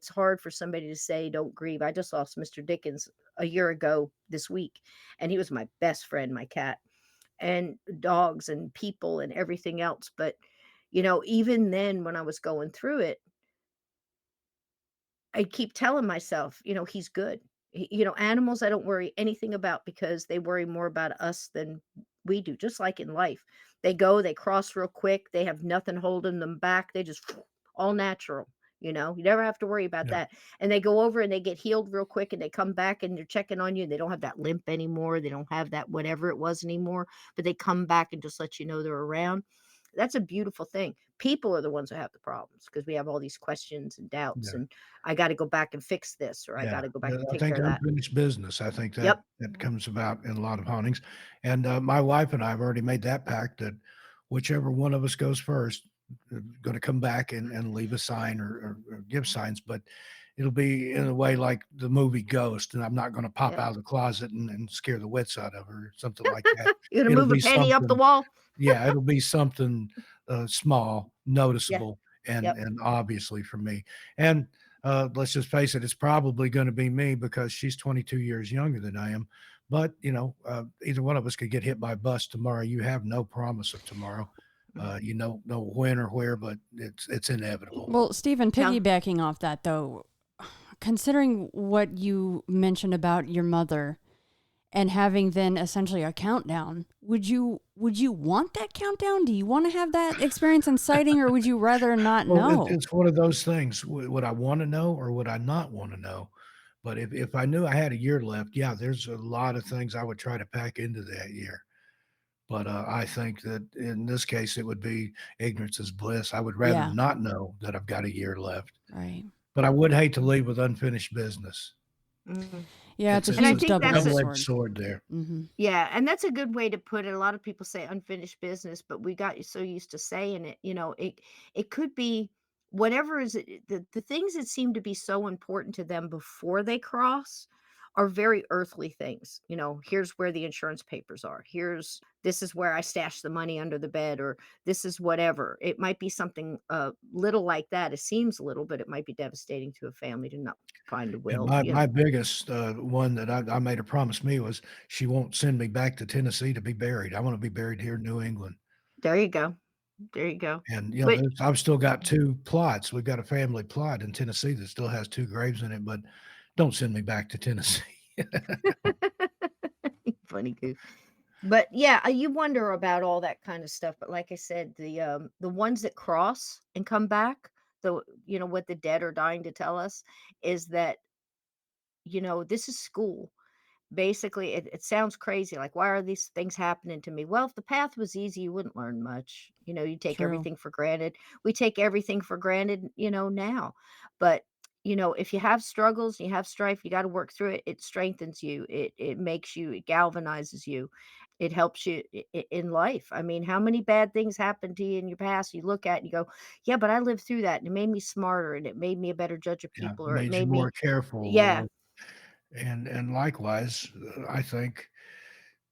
hard for somebody to say don't grieve. I just lost Mr. Dickens a year ago this week, and he was my best friend, my cat, and dogs and people and everything else. But you know, even then when I was going through it, I keep telling myself, you know, he's good. You know, animals I don't worry anything about because they worry more about us than we do, just like in life. They go, they cross real quick, they have nothing holding them back. They just all natural, you know. You never have to worry about Yeah. that. And they go over and they get healed real quick and they come back and they're checking on you. They don't have that limp anymore. They don't have that whatever it was anymore, but they come back and just let you know they're around. That's a beautiful thing. People are the ones who have the problems because we have all these questions and doubts, Yeah. and I got to go back and fix this, or I got Yeah. to go back and I take think care of that. unfinished business. I think that Yep. that comes about in a lot of hauntings. And my wife and I have already made that pact that whichever one of us goes first, going to come back and leave a sign or give signs, but it'll be in a way like the movie Ghost, and I'm not going to pop Yeah. out of the closet and scare the wits out of her or something like that. You're gonna It'll move a be penny up the something, wall. yeah, it'll be something small, Yeah. noticeable, Yep. and obviously for me. And let's just face it, it's probably going to be me because she's 22 years younger than I am. But you know, either one of us could get hit by a bus tomorrow. You have no promise of tomorrow. You know when or where, but it's inevitable. Well, Stephen, Tell. piggybacking off that though, considering what you mentioned about your mother and having then essentially a countdown, would you want that countdown? Do you want to have that experience in sighting, or would you rather not Well, know? it's one of those things. Would I want to know or would I not want to know? But if I knew I had a year left, yeah, there's a lot of things I would try to pack into that year. But I think that in this case, it would be ignorance is bliss. I would rather Yeah, not know that I've got a year left. right. But I would hate to leave with unfinished business. Mhm. Yeah, it's a And I huge think that's a double-edged double-edged sword. sword there. Mm-hmm. Yeah, and that's a good way to put it. A lot of people say unfinished business, but we got so used to saying it, you know, it could be whatever the things that seem to be so important to them before they cross are very earthly things. You know, here's where the insurance papers are. Here's this is where I stash the money under the bed, or this is whatever. It might be something little like that. It seems little, but it might be devastating to a family to not find a Yeah, will, my you know. my biggest one that I made her promise me was she won't send me back to Tennessee to be buried. I want to be buried here in New England. There you go. There you go. And you know, But I've still got two plots. We've got a family plot in Tennessee that still has two graves in it, but don't send me back to Tennessee. funny goof. But yeah, you wonder about all that kind of stuff. But like I said, the ones that cross and come back, the you know what the dead are dying to tell us is that you know this is school. Basically, it sounds crazy. Like, why are these things happening to me? Well, if the path was easy, you wouldn't learn much. You know, you take True. everything for granted. We take everything for granted, you know, now. But you know, if you have struggles, you have strife, you got to work through it. It strengthens you. It makes you. It galvanizes you. It helps you in life. I mean, how many bad things happened to you in your past? You look at and you go, yeah, but I lived through that, and it made me smarter, and it made me a better judge of Yeah, people, or it made you made more me, careful. yeah. And likewise, I think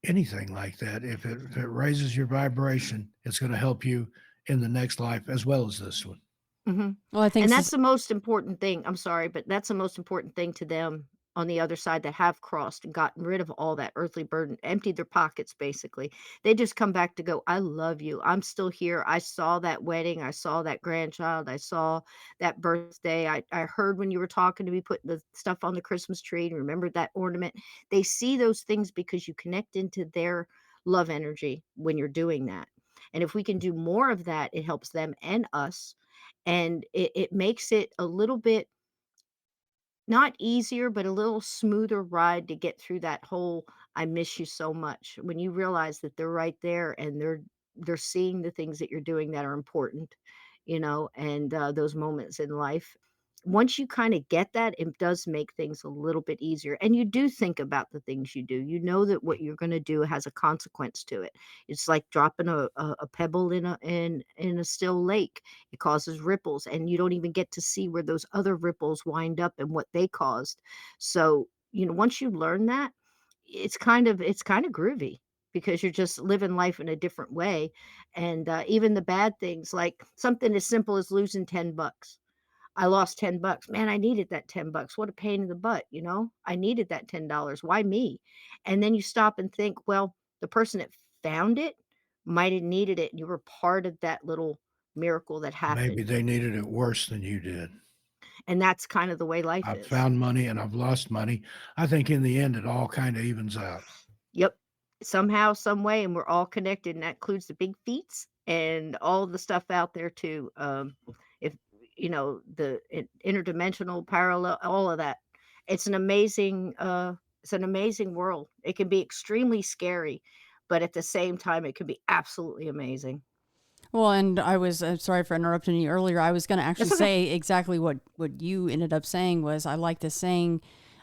anything like that, if it raises your vibration, it's going to help you in the next life as well as this one. Mhm. Well, I think And that's the most important thing. I'm sorry, but that's the most important thing to them on the other side that have crossed and gotten rid of all that earthly burden, emptied their pockets basically. They just come back to go, I love you. I'm still here. I saw that wedding. I saw that grandchild. I saw that birthday. I heard when you were talking to me, putting the stuff on the Christmas tree and remembered that ornament. They see those things because you connect into their love energy when you're doing that. And if we can do more of that, it helps them and us. And it makes it a little bit not easier, but a little smoother ride to get through that whole "I miss you so much." When you realize that they're right there and they're seeing the things that you're doing that are important, and, those moments in life. Once you kinda get that, it does make things a little bit easier, and you do think about the things you do. You know that what you're gonna do has a consequence to it. It's like dropping a pebble in a still lake. It causes ripples, and you don't even get to see where those other ripples wind up and what they caused. So, once you learn that, it's kinda groovy because you're just living life in a different way, and, even the bad things, like something as simple as losing $10. I lost $10. Man, I needed that $10. What a pain in the butt, you know? I needed that $10. Why me? And then you stop and think, well, the person that found it might have needed it. And you were part of that little miracle that Maybe happened. they needed it worse than you did. And that's kind of the way life I've is. found money and I've lost money. I think in the end, it all kind of evens out. Yep. Somehow, some way, and we're all connected, and that includes the big feats and all the stuff out there too. If the interdimensional parallel, all of that. It's an amazing, it's an amazing world. It can be extremely scary, but at the same time, it can be absolutely amazing. Well, and I was sorry for interrupting you earlier. I was going to actually That's okay. say exactly what you ended up saying was I like the saying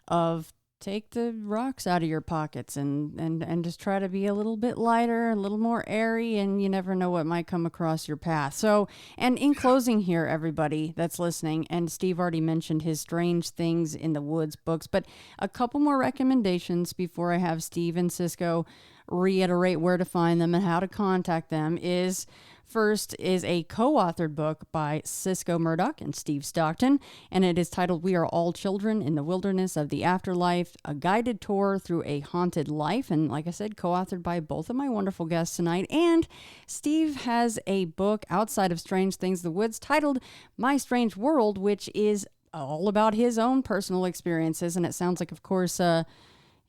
of take the rocks out of your pockets and just try to be a little bit lighter, a little more airy, and you never know what might come across your path. So, and in closing here, everybody that's listening, and Steve already mentioned his Strange Things in the Woods books, but a couple more recommendations before I have Steve and Sysco reiterate where to find them and how to contact them is first is a co-authored book by Sysco Murdoch and Steve Stockton, and it is titled We Are All Children in the Wilderness of the Afterlife, a guided tour through a haunted life. And like I said, co-authored by both of my wonderful guests tonight. And Steve has a book outside of Strange Things in the Woods titled My Strange World, which is all about his own personal experiences. And it sounds like, of course,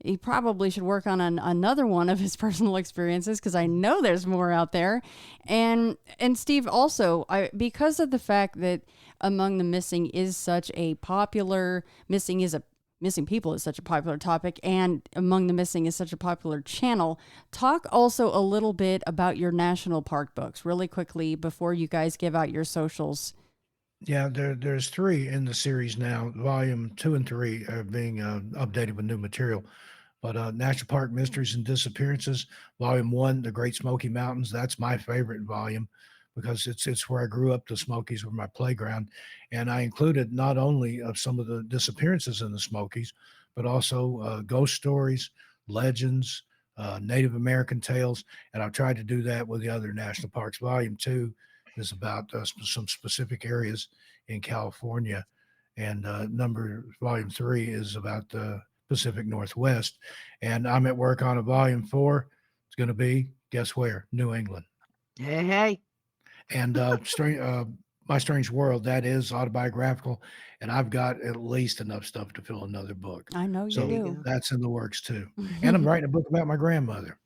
he probably should work on another one of his personal experiences because I know there's more out there. And Steve also, because of the fact that Among the Missing is such a popular missing people is such a popular topic, and Among the Missing is such a popular channel. Talk also a little bit about your national park books really quickly before you guys give out your socials. Yeah, there's three in the series now. Volume 2 and 3 are being updated with new material. But National Park Mysteries and Disappearances, Volume 1, The Great Smoky Mountains, that's my favorite volume because it's where I grew up. The Smokies were my playground. And I included not only of some of the disappearances in the Smokies, but also ghost stories, legends, Native American tales. And I've tried to do that with the other national parks. Volume 2 is about some specific areas in California. And Volume 3 is about the Pacific Northwest. And I'm at work on a volume 4. It's going to be, guess where? New England. Hey, hey. And My Strange World, that is autobiographical. And I've got at least enough stuff to fill another book. I know you There you So do. go. that's in the works too. And I'm writing a book about my grandmother.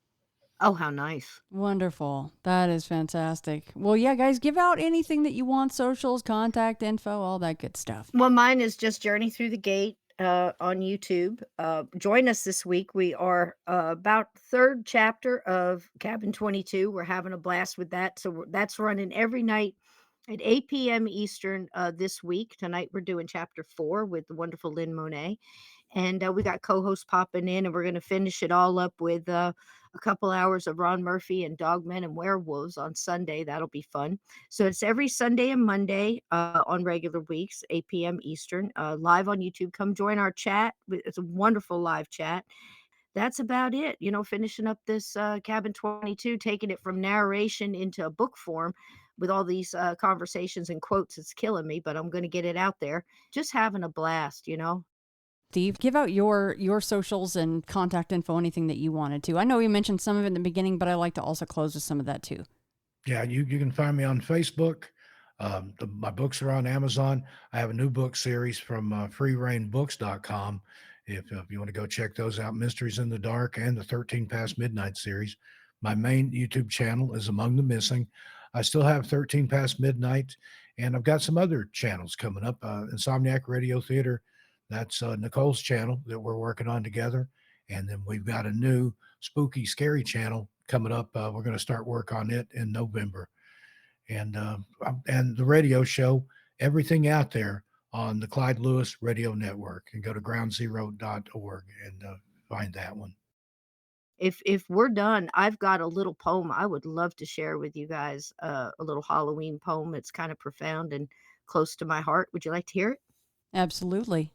Oh, how nice. Wonderful. That is fantastic. Well, yeah, guys, give out anything that you want, socials, contact info, all that good stuff. Well, mine is just Journey Through the Gate on YouTube. Join us this week. We are about third chapter of Cabin 22. We're having a blast with that. So that's running every night at 8 p.m. Eastern this week. Tonight we're doing chapter 4 with the wonderful Lynn Monet. And we got co-hosts popping in, and we're going to finish it all up with a couple hours of Ron Murphy and Dogmen and Werewolves on Sunday. That'll be fun. So it's every Sunday and Monday on regular weeks, 8 p.m. Eastern, live on YouTube. Come join our chat. It's a wonderful live chat. That's about it. Finishing up this Cabin 22, taking it from narration into a book form with all these conversations and quotes. It's killing me, but I'm going to get it out there. Just having a blast. Steve, give out your socials and contact info, anything that you wanted to. I know you mentioned some of it in the beginning, but I like to also close with some of that too. Yeah, you can find me on Facebook. My books are on Amazon. I have a new book series from freerainbooks.com. If you want to go check those out, Mysteries in the Dark and the 13 Past Midnight series. My main YouTube channel is Among the Missing. I still have 13 Past Midnight, and I've got some other channels coming up. Insomniac Radio Theater, that's Nicole's channel that we're working on together. And then we've got a new spooky, scary channel coming up. We're going to start work on it in November. And the radio show, everything out there on the Clyde Lewis Radio Network. And go to groundzero.org and find that one. If we're done, I've got a little poem I would love to share with you guys, a little Halloween poem. It's kind of profound and close to my heart. Would you like to hear it? Absolutely.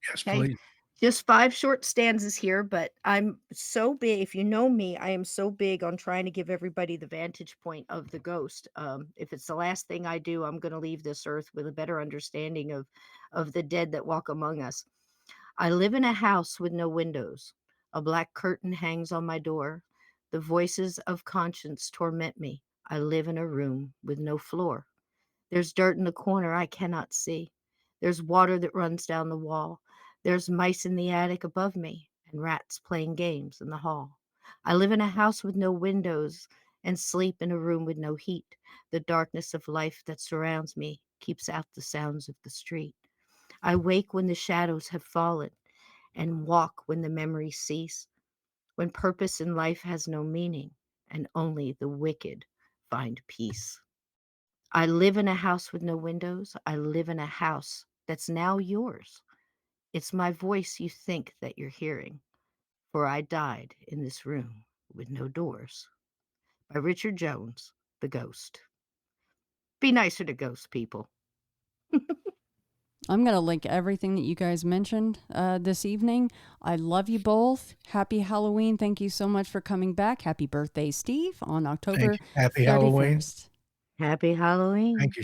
Yes, Okay. please. Just 5 short stanzas here, but I'm so big. If you know me, I am so big on trying to give everybody the vantage point of the ghost. If it's the last thing I do, I'm going to leave this earth with a better understanding of the dead that walk among us. I live in a house with no windows. A black curtain hangs on my door. The voices of conscience torment me. I live in a room with no floor. There's dirt in the corner I cannot see. There's water that runs down the wall. There's mice in the attic above me and rats playing games in the hall. I live in a house with no windows and sleep in a room with no heat. The darkness of life that surrounds me keeps out the sounds of the street. I wake when the shadows have fallen and walk when the memories cease, when purpose in life has no meaning and only the wicked find peace. I live in a house with no windows. I live in a house that's now yours. It's my voice you think that you're hearing, for I died in this room with no doors. By Richard Jones, The Ghost. Be nicer to ghost people. I'm going to link everything that you guys mentioned this evening. I love you both. Happy Halloween. Thank you so much for coming back. Happy birthday, Steve, on October Happy 31st. Halloween. Happy Halloween. Thank you,